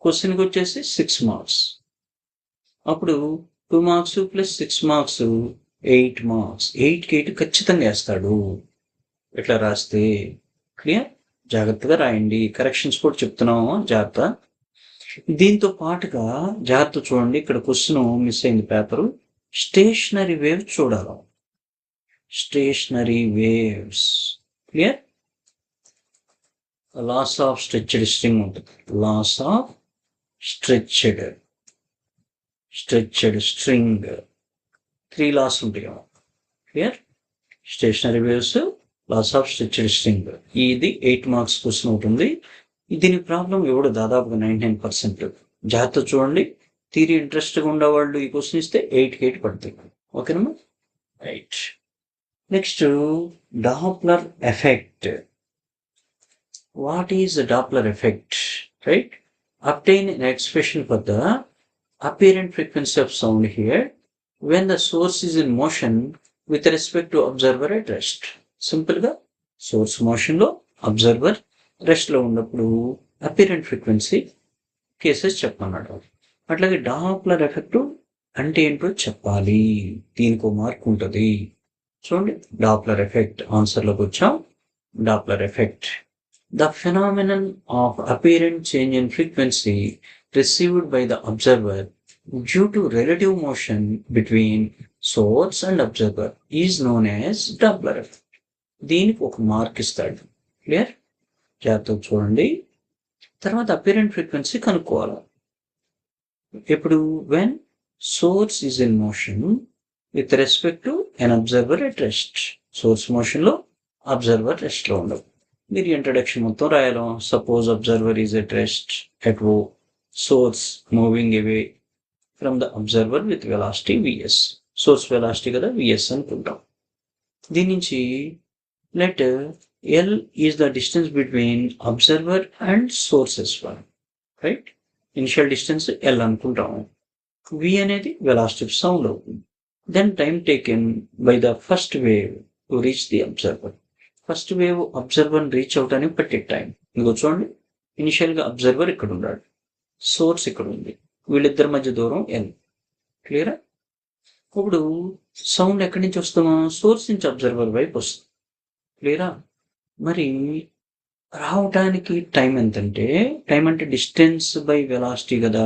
క్వశ్చన్కి వచ్చేసి 6 మార్క్స్. అప్పుడు 2 మార్క్స్ ప్లస్ 6 మార్క్స్ 8 మార్క్స్. 8కి 8 ఖచ్చితంగా వేస్తాడు ఇట్లా రాస్తే. క్లియర్? జాగ్రత్తగా రాయండి. కరెక్షన్స్ కూడా చెప్తున్నాము, జాగ్రత్త. దీంతో పాటుగా జాగ్రత్త చూడండి, ఇక్కడ క్వశ్చన్ మిస్ అయింది పేపరు. స్టేషనరీ వేవ్స్ చూడాలి. Stationary waves. Clear? Laws of stretched string ఉంటుంది. Laws of stretched string 3 laws ఉంటాయి. Clear? Stationary waves, laws of stretched string. ఇది 8 మార్క్స్ క్వశ్చన్ అవుతుంది. దీని ప్రాబ్లం ఎవడు దాదాపుగా 99%. జాగ్రత్త చూడండి. థియరీ ఇంట్రెస్ట్గా ఉండేవాళ్ళు ఈ క్వశ్చన్ ఇస్తే 8కి 8 పడుతుంది. ఓకేనమ్మా? Right. Next, Doppler effect. What is Doppler effect? Right? Obtain an expression for the apparent frequency of sound here when the source is in motion with respect to observer at rest. సింపుల్గా source మోషన్లో, observer రెస్ట్లో ఉన్నప్పుడు అపిరెంట్ frequency cases చెప్పమన్నాడు. అట్లాగే Doppler effect అంటే ఏంటో చెప్పాలి. దీనికి mark ఉంటుంది. చూడండి, డాప్లర్ ఎఫెక్ట్ ఆన్సర్లోకి వచ్చాం. Doppler effect, the phenomenon of apparent change in frequency received by the observer due to relative motion between source and observer is known as Doppler effect. దీనికి ఒక mark ఇస్తాడు. క్లియర్? జాగ్రత్తగా చూడండి. తర్వాత అపిరెంట్ frequency కనుక్కోవాలి. ఇప్పుడు when source is in motion with respect to an observer at rest. Source మోషన్లో, observer రెస్ట్లో ఉండవు. మీరు ఇంట్రడక్షన్ మొత్తం రాయాలి. Suppose observer is at rest at O, source moving away from the observer with velocity VS. Source velocity కదా, VS అనుకుంటాం. దీని నుంచి let L is the distance between observer and sources one. Right? Initial distance L అనుకుంటాం. V అనేది velocity of sound అవుతుంది. Then time taken by the first wave to reach the observer. First wave observer reach అవడానికి పట్టే time. ఇంకో చూడండి, ఇనిషియల్గా observer ఇక్కడ ఉన్నాడు, సోర్స్ ఇక్కడ ఉంది, వీళ్ళిద్దరి మధ్య దూరం ఎల్. క్లియరా? ఇప్పుడు సౌండ్ ఎక్కడి నుంచి వస్తామో, సోర్స్ నుంచి అబ్జర్వర్ వైపు వస్తుంది. క్లియరా? మరి రావటానికి టైం ఎంతంటే, టైం అంటే డిస్టెన్స్ బై వెలాసిటీ కదా.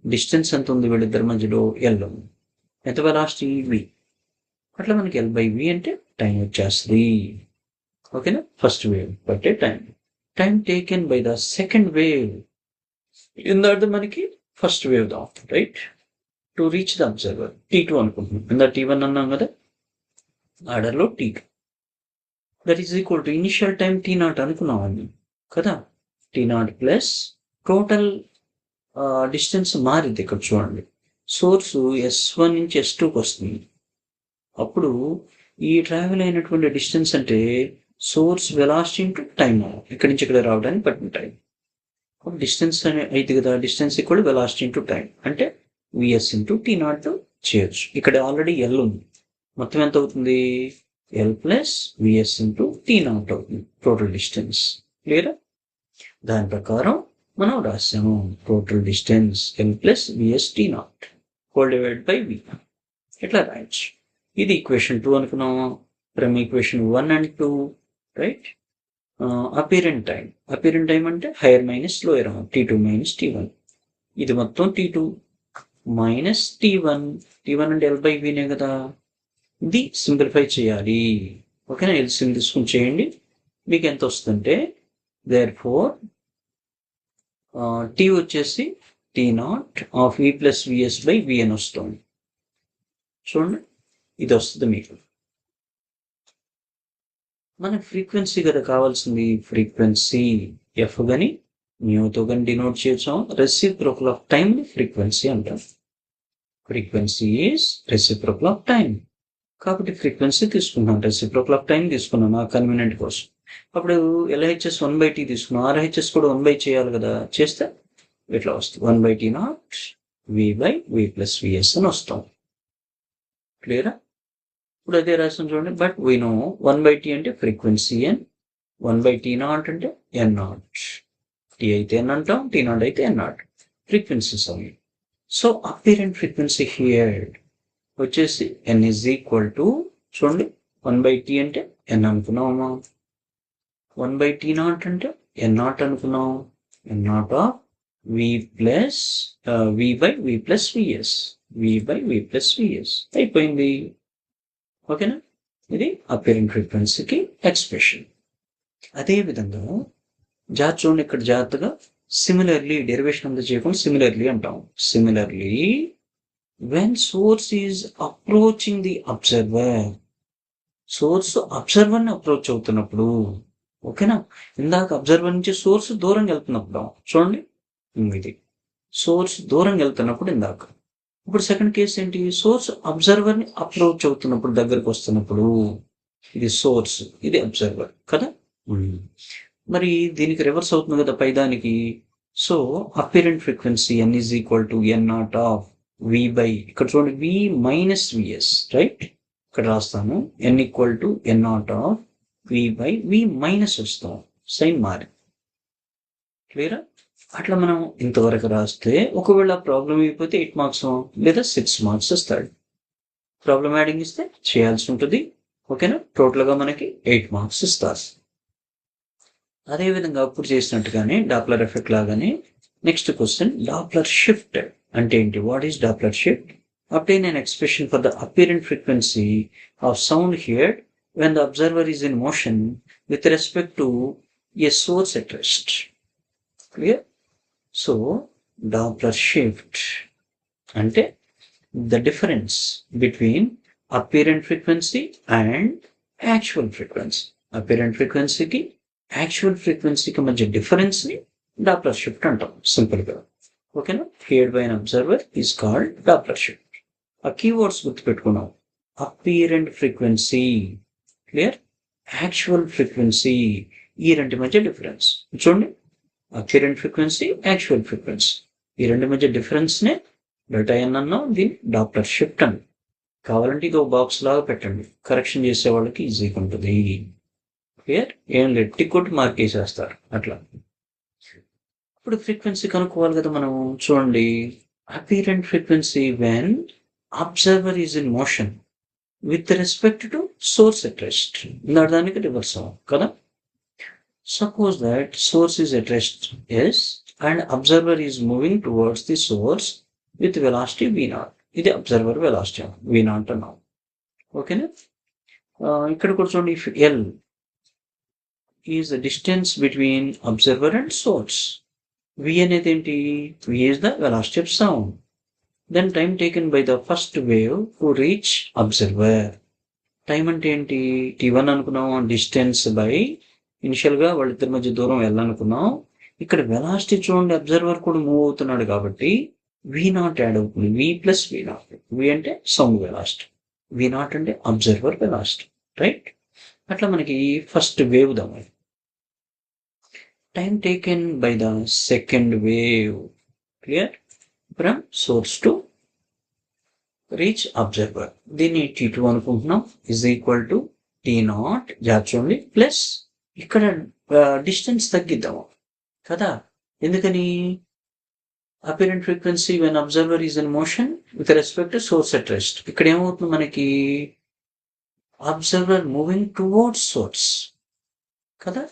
డిస్టెన్స్ ఎంత ఉంది వీళ్ళిద్దరి మధ్యలో? ఎల్. ఎంత వెలాసిటీ? వి. అట్లా మనకి L/V అంటే టైం వచ్చేస్తుంది. ఓకేనా? ఫస్ట్ వేవ్ బట్టే time taken by the second wave ఇందాక మనకి ఫస్ట్ వేవ్ దా, right? To reach the observer T2 అనుకుంటున్నాం. ఇందా T1 అన్నాం కదా, ఆర్డర్లో T2. That is equal to initial time T0 అనుకున్నామండి కదా. T0 ప్లస్ టోటల్ డిస్టెన్స్ మారింది. ఇక్కడ చూడండి, సోర్స్ S1 నుంచి S2కి వస్తుంది. అప్పుడు ఈ ట్రావెల్ అయినటువంటి డిస్టెన్స్ అంటే సోర్స్ వెలాసిటీ ఇంటూ టైం. ఇక్కడి నుంచి ఇక్కడ రావడానికి పట్టిన టైం. డిస్టెన్స్ అయితే కదా, distance equal velocity into time అంటే విఎస్ ఇంటూ T0 చేయొచ్చు. ఇక్కడ ఆల్రెడీ ఎల్ ఉంది. మొత్తం ఎంత అవుతుంది? L plus VS into T0 అవుతుంది టోటల్ డిస్టెన్స్. క్లియరా? దాని ప్రకారం మనం రాసాము total distance L plus VS T0 whole divide by V. ఇట్లా రాయొచ్చు. ఇది ఈక్వేషన్ 2 అనుకున్నాము. From equation 1 and 2, right? Apparent time అంటే higher minus lower, T2 minus T1. ఇది మొత్తం T2 మైనస్ T1 అంటే L/Vనే కదా. ఇది సింప్లిఫై చేయాలి. ఓకేనా? ఎల్సిఎం తీసుకుని చేయండి. మీకు ఎంత వస్తుందంటే, దేర్ ఫోర్ T వచ్చేసి T naught of V plus VS by VN వస్తుంది. చూడండి, ఇది వస్తుంది మీకు. మనకి ఫ్రీక్వెన్సీ కదా కావాల్సింది, ఫ్రీక్వెన్సీ ఎఫ్ కానీ న్యూతో కానీ డినోట్ చేసాం. రెసిప్రోకల్ ఆఫ్ టైం ఫ్రీక్వెన్సీ అంటాం. Frequency is reciprocal of time. కాబట్టి ఫ్రీక్వెన్సీ తీసుకున్నాం, రెసిప్రోకల్ ఆఫ్ టైం తీసుకున్నాం ఆ కన్వీనియంట్ కోసం. అప్పుడు ఎల్హెచ్ఎస్ 1/t తీసుకున్నాం, ఆర్హెచ్ఎస్ కూడా 1/, చేయాలి కదా, చేస్తే ఇట్లా వస్తుంది 1/t naught V by V plus VS అని వస్తాం. క్లియరా? ఇప్పుడు అదే రాసాం చూడండి. బట్ వీ నో 1/t అంటే ఫ్రీక్వెన్సీ ఎన్, 1/t నాట్ అంటే ఎన్ నాట్. టీ అయితే ఎన్ అంటాం, టీ నాట్ అయితే ఎన్ నాట్. ఫ్రీక్వెన్సీస్ అవి. సో అపిరెంట్ ఫ్రీక్వెన్సీ హియర్ వచ్చేసి ఎన్ ఈజ్ ఈక్వల్ టు, చూడండి 1/t అంటే ఎన్ అనుకున్నామా, 1/t నాట్ అంటే ఎన్ నాట్ అనుకున్నాం, N naught of V plus V by V plus VS, V by V plus VS అయిపోయింది. ఓకేనా? ఇది అపిరెంట్ ఫ్రీక్వెన్సీకి ఎక్స్ప్రెషన్. అదేవిధంగా చూడండి ఇక్కడ జాగ్రత్తగా, సిమిలర్లీ డెరివేషన్ అంతా చేయకుండా సిమిలర్లీ అంటాం. Similarly when source is approaching the observer, source observer ని అప్రోచ్ అవుతున్నప్పుడు, ఓకేనా? ఇందాక అబ్జర్వర్ నుంచి సోర్స్ దూరంగా వెళ్తున్నప్పుడు చూడండి, ఇది సోర్స్ దూరంగా వెళ్తున్నప్పుడు ఇందాక. ఇప్పుడు సెకండ్ కేసు ఏంటి, సోర్స్ అబ్జర్వర్ ని అప్రోచ్ అవుతున్నప్పుడు, దగ్గరకు వస్తున్నప్పుడు. ఇది సోర్స్, ఇది అబ్జర్వర్ కదా. మరి దీనికి రివర్స్ అవుతుంది కదా పైదానికి. So apparent frequency N is equal to N naught of V by, ఇక్కడ చూడండి వి మైనస్ విఎస్, రైట్? ఇక్కడ రాస్తాను N equal to N naught of V by V minus వస్తాం, సైన్ మారి. క్లియరా? అట్లా మనం ఇంతవరకు రాస్తే ఒకవేళ ప్రాబ్లం అయిపోతే 8 మార్క్స్ లేదా 6 మార్క్స్ ఇస్తాడు. ప్రాబ్లం యాడింగ్ ఇస్తే చేయాల్సి ఉంటుంది. ఓకేనా? టోటల్గా మనకి 8 మార్క్స్ ఇస్తారు. అదేవిధంగా అప్పుడు చేసినట్టుగానే డాప్లర్ ఎఫెక్ట్ లాగానే నెక్స్ట్ క్వశ్చన్, డాప్లర్ షిఫ్ట్ అంటే ఏంటి? What is Doppler shift? Obtain an expression for the apparent frequency of sound heard when the observer is in motion with respect to a source at rest. Clear? So, Doppler shift ante the difference between apparent frequency and actual frequency. Apparent frequency ki actual frequency ki madhya difference ni Doppler shift antam, simple ga. Okay na? Heard by an observer is called Doppler shift. ఆ keywords గుర్తుపెట్టుకున్నాం. Apparent frequency, clear? Actual frequency, ఈ రెండు మధ్య difference చూడండి. Apparent frequency, actual frequency, ఈ రెండు మధ్య డిఫరెన్స్నే delta ఎన్ అన్నాం, దీన్ని డాప్లర్ షిఫ్ట్ అని. కావాలంటే ఇది ఒక బాక్స్ లాగా పెట్టండి, కరెక్షన్ చేసే వాళ్ళకి ఈజీగా ఉంటుంది. క్లియర్? ఏం లేదు, టిక్ కొట్టి మార్క్ వేసేస్తారు అట్లా. ఇప్పుడు ఫ్రీక్వెన్సీ కనుక్కోవాలి కదా మనం. చూడండి, apparent frequency when observer is in motion with respect to source at rest. దానికి రివర్స్ కదా. Suppose that source is at rest, yes, and observer is moving towards the source with velocity v0. ఇది observer velocity v0 అన్నాం. ఓకేనా? ఇక్కడ కూడా చూడండి, if L is the distance between observer and source, v అనేది ఏంటి? v is the velocity of sound. Then time taken by the first wave to reach observer. Time అంటే ఏంటి? t1 అనుకున్నాం, డిస్టెన్స్ బై ఇనిషియల్ గా వాళ్ళిద్దరి మధ్య దూరం వెళ్ళనుకున్నాం. ఇక్కడ వెలాసిటీ చూడండి, అబ్జర్వర్ కూడా మూవ్ అవుతున్నాడు కాబట్టి v0 యాడ్ అవుతుంది, v ప్లస్ v0. v అంటే సౌండ్ వెలాసిటీ, v0 అంటే అబ్జర్వర్ వెలాసిటీ, రైట్? అట్లా మనకి ఫస్ట్ వేవ్ దాని time taken by the second wave, clear? From source to reach observer, దీన్ని t2 అనుకుంటున్నాం, ఈజ్ ఈక్వల్ టు t0 చూడండి plus ఇక్కడ డిస్టెన్స్ తగ్గిద్దాము కదా. ఎందుకని? Apparent frequency when observer is in motion with respect to source at rest. ఇక్కడ ఏమవుతుంది మనకి? అబ్జర్వర్ మూవింగ్ టువర్డ్స్ సోర్స్ కదా,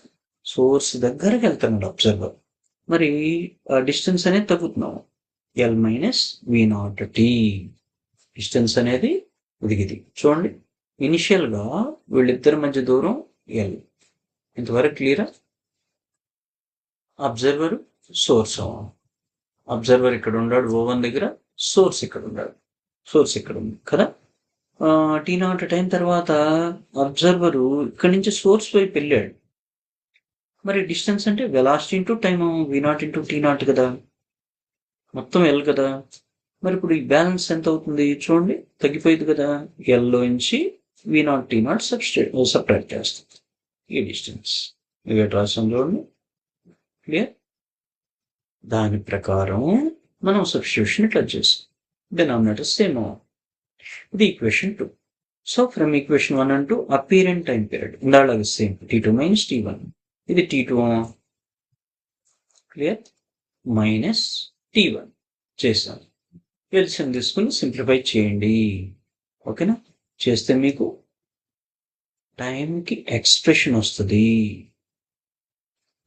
సోర్స్ దగ్గరకు వెళ్తున్నాడు అబ్జర్వర్. మరి డిస్టెన్స్ అనేది తగ్గుతున్నాము, ఎల్ మైనస్ v0t. డిస్టెన్స్ అనేది ఇది చూడండి, ఇనిషియల్ గా వీళ్ళిద్దరి మధ్య దూరం ఎల్. ఇంతవరకు క్లియరా? అబ్జర్వర్ సోర్స్ అబ్జర్వర్ ఇక్కడ ఉన్నాడు O1 దగ్గర, సోర్స్ ఇక్కడ ఉన్నాడు, సోర్స్ ఇక్కడ ఉంది కదా. T0 టైం తర్వాత అబ్జర్వరు ఇక్కడి నుంచి సోర్స్ వైపు వెళ్ళాడు. మరి డిస్టెన్స్ అంటే velocity into time V0 into T0 కదా, మొత్తం L కదా. మరి ఇప్పుడు ఈ బ్యాలెన్స్ ఎంత అవుతుంది చూడండి, తగ్గిపోయింది కదా. Lలో నుంచి V0 T0 సబ్ట్రాక్ట్ చేస్తుంది ఈ డిస్టెన్స్. ఇవి రాసాం చూడండి, క్లియర్. దాని ప్రకారం మనం సబ్స్టిట్యూషన్ ఇట్లా చేస్తాం, డినామినేటర్ సేమ్. ఇది equation 2. So from equation 1 and 2 apparent time period ఇందాక సేమ్ T2 minus T1. ఇది T2 క్లియర్ మైనస్ T1 చేశాను. ఎల్సిఎం తీసుకుని సింప్లిఫై చేయండి, ఓకేనా. చేస్తే మీకు టైంకి ఎక్స్ప్రెషన్ వస్తుంది,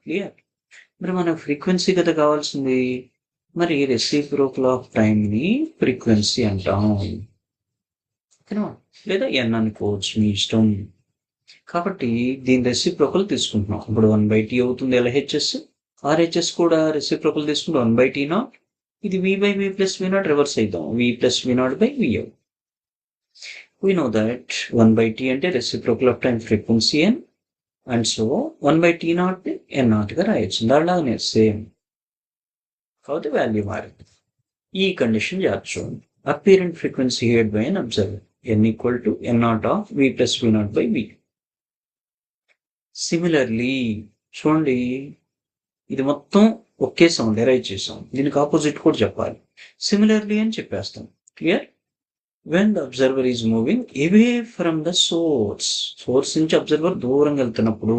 క్లియర్. మరి మన ఫ్రీక్వెన్సీ కదా కావాల్సింది, మరి రెసిప్రోకల్ ఆఫ్ టైంని ఫ్రీక్వెన్సీ అంటాం, ఓకేనా. లేదా ఎన్ అనుకోవచ్చు మీ ఇష్టం. కాబట్టి దీని రెసిప్రోకల్ తీసుకుంటున్నాం. ఇప్పుడు 1/t అవుతుంది LHS, RHS కూడా రెసిప్రోకల్ తీసుకుంటే 1/t0. ఇది V/V plus V0 రివర్స్ అవుతాం, V plus V0/V. We know that 1/t అంటే reciprocal of time frequency n, and so 1/t0 n0 గా రాయొచ్చు. దానిలాగానే సేమ్, కాబట్టి వాల్యూ మారింది. ఈ కండిషన్ చూడండి, apparent frequency heard by an observer n equal to n0 of V plus V0/V. Similarly చూడండి, ఇది మొత్తం ఒకే సౌండ్ డెరైవ్ చేసాం, దీనికి ఆపోజిట్ కూడా చెప్పాలి. సిమిలర్లీ అని చెప్పేస్తాం, clear. When the observer is moving away from the source, source నుంచి అబ్జర్వర్ దూరంగా వెళ్తున్నప్పుడు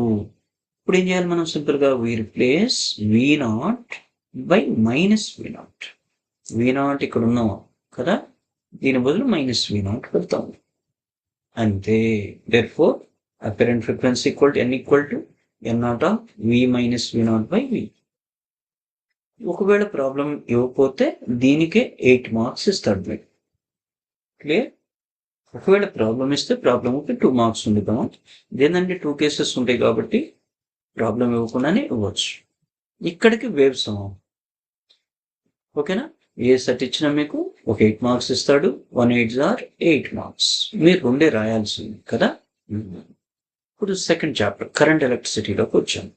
ఇప్పుడు ఏం చేయాలి మనం సింపుల్గా, we replace V0 by -V0. V0 ఇక్కడ ఉన్నాం కదా, దీని బదులు -V0 పెడతాం అంతే. therefore apparent frequency equal to n equal to n0 of V minus V0/V. ఒకవేళ ప్రాబ్లం ఇవ్వకపోతే దీనికే 8 మార్క్స్ ఇస్తాడు మీకు, క్లియర్. ఒకవేళ ప్రాబ్లం ఇస్తే ప్రాబ్లంకి 2 మార్క్స్ ఉండిపోయాం. ఇదేంటంటే 2 కేసెస్ ఉంటాయి కాబట్టి ప్రాబ్లం ఇవ్వకుండానే ఇవ్వచ్చు. ఇక్కడికి వేవ్స్ ఓకేనా. ఏ సెట్ ఇచ్చినా మీకు ఒక 8 మార్క్స్ ఇస్తాడు, 1 8s are 8 మార్క్స్. మీరు 2 రాయాల్సింది కదా. ఇప్పుడు సెకండ్ చాప్టర్ కరెంట్ ఎలక్ట్రిసిటీలోకి వచ్చాను.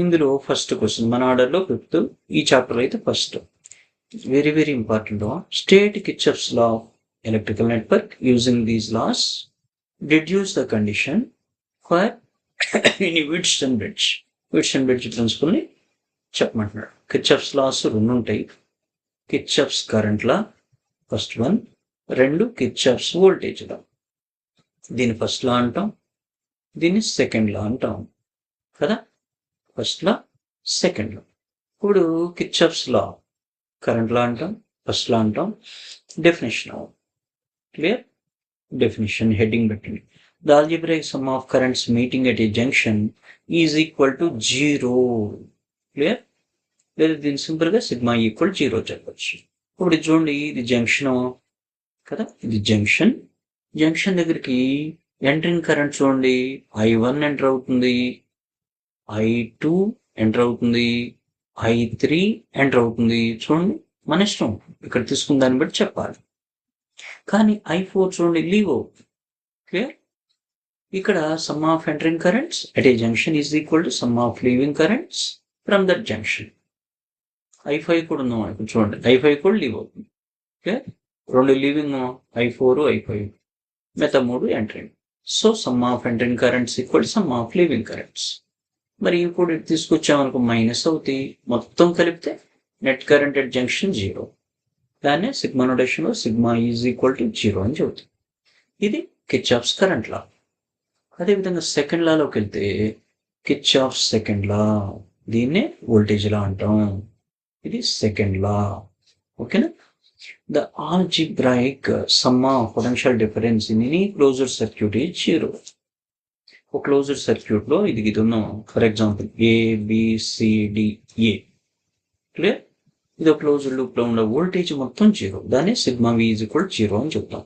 ఇందులో ఫస్ట్ క్వశ్చన్ మన ఆర్డర్లో 5th, ఈ చాప్టర్ అయితే first. Very very important. State Kirchhoff's law of electrical network using these laws, deduce the condition for any Wheatstone bridge. Wheatstone bridge ప్రిన్సిపల్ని చెప్పమంటున్నాడు. కిర్చాఫ్స్ లాస్ 2 ఉంటాయి. Kirchhoff's current law first one, 2 Kirchhoff's voltage law. దీన్ని first law అంటాం, దీన్ని second law అంటాం కదా. First law, second law. ఇప్పుడు Kirchhoff's law current law అంటాం, ఫస్ట్ లా అంటాం. Definition clear. డెఫినేషన్ హెడ్డింగ్ పెట్టండి. The algebraic some of currents meeting at a junction is equal to 0. Clear. లేదా దీన్ని సింపుల్గా సిగ్మా ఈక్వల్ 0 చెప్పచ్చు. ఇప్పుడు చూడండి, ఇది జంక్షన్ కదా, ఇది జంక్షన్. జంక్షన్ దగ్గరికి ఎంట్రింగ్ కరెంట్ చూడండి, I1 ఎంటర్ అవుతుంది, I2 ఎంటర్ అవుతుంది, I3 ఎంటర్ అవుతుంది. చూడండి మన ఇష్టం, ఇక్కడ తీసుకున్న దాన్ని బట్టి చెప్పాలి. కానీ I4 చూడండి లీవ్ అవుతుంది, క్లియర్. ఇక్కడ sum of entering currents at a junction is equal to sum of leaving currents from that junction. I5 కూడా ఉన్నాం ఇప్పుడు చూడండి, I5 కూడా లీవ్ అవుతుంది, క్లియర్. 2 లీవింగ్ I4 I5, మిగతా 3 entering. So sum of entering currents equal sum of leaving currents. మరి ఇప్పుడు ఇటు తీసుకొచ్చామనుకో మైనస్ అవుతాయి, మొత్తం కలిపితే నెట్ కరెంట్ అట్ జంక్షన్ 0. దాన్నే సిగ్మా నోటేషన్లో సిగ్మా ఈజ్ ఈక్వల్ టు 0 అని చెబుతుంది. ఇది కిర్చాఫ్స్ కరెంట్ లా. అదేవిధంగా సెకండ్ లాలోకి వెళ్తే కిర్చాఫ్స్ సెకండ్ లా, దీన్నే వోల్టేజ్ లా అంటాం. ఇది సెకండ్ లా, ఓకేనా. The algebraic some of potential difference in any closed circuit is 0. ఒక క్లోజ్డ్ సర్క్యూట్లో ఇది ఉన్నాం, ఫర్ ఎగ్జాంపుల్ ABCDA, క్లియర్. ఇది ఒక క్లోజ్డ్ లూప్లో ఉన్న వోల్టేజ్ మొత్తం 0, దాన్ని సిగ్మా V ఈజ్ ఈక్వల్ 0 అని చెప్తాం.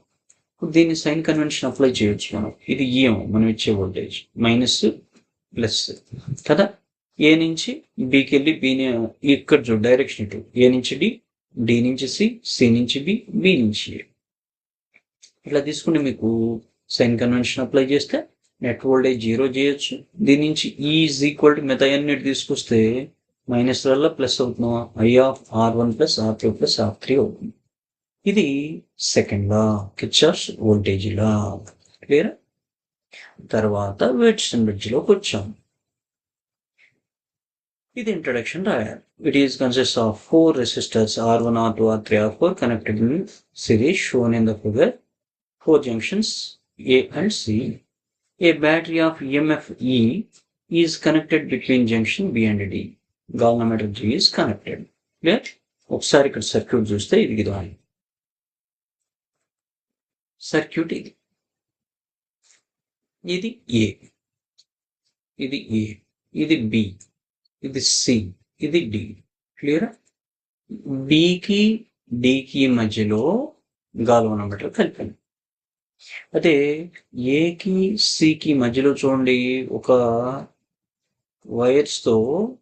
దీన్ని సైన్ కన్వెన్షన్ అప్లై చేయొచ్చు మనం. ఇది EM మనం ఇచ్చే వోల్టేజ్, మైనస్ ప్లస్ కదా. ఏ నుంచి బికి వెళ్ళి బిని ఇక్కడ చూడు డైరెక్షన్ ఇటు ఏ నుంచి డి నుంచి సి నుంచి బి నుంచి ఏ. ఇట్లా తీసుకుంటే మీకు సైన్ కన్వెన్షన్ అప్లై చేస్తే నెట్ వోల్టేజ్ 0 చేయొచ్చు. దీని నుంచి ఈజ్ ఈక్వల్ టు మిగతా అన్నిటి తీసుకొస్తే మైనస్ వల్ల ప్లస్ అవుతున్నావా I of R1 plus R2 plus R3 అవుతుంది. ఇది second law, Kirchhoff's voltage law. Clear? తర్వాత వెయిట్స్టన్ బ్రిడ్జ్లోకి వచ్చాం. ఇది ఇంట్రడక్షన్ రాయాలి. It is consist of 4 resistors R1, R2, R3, R4 connected in series shown in the figure. 4 junctions A and C. A battery of EMF E is connected between junction B and D. Galvanometer G is connected. Clear? ఒకసారి ఇక్కడ circuit చూస్తే ఇది విధానం. Circuit ఇది. ఇది ఏ, ఇది ఏ, ఇది B, ఇది సి, ఇది డి. క్లియర్? బికి డికి మధ్యలో గాల్వనోమీటర్ కలిపాను. అదే ఏకి సికి మధ్యలో చూడండి ఒక వైర్స్తో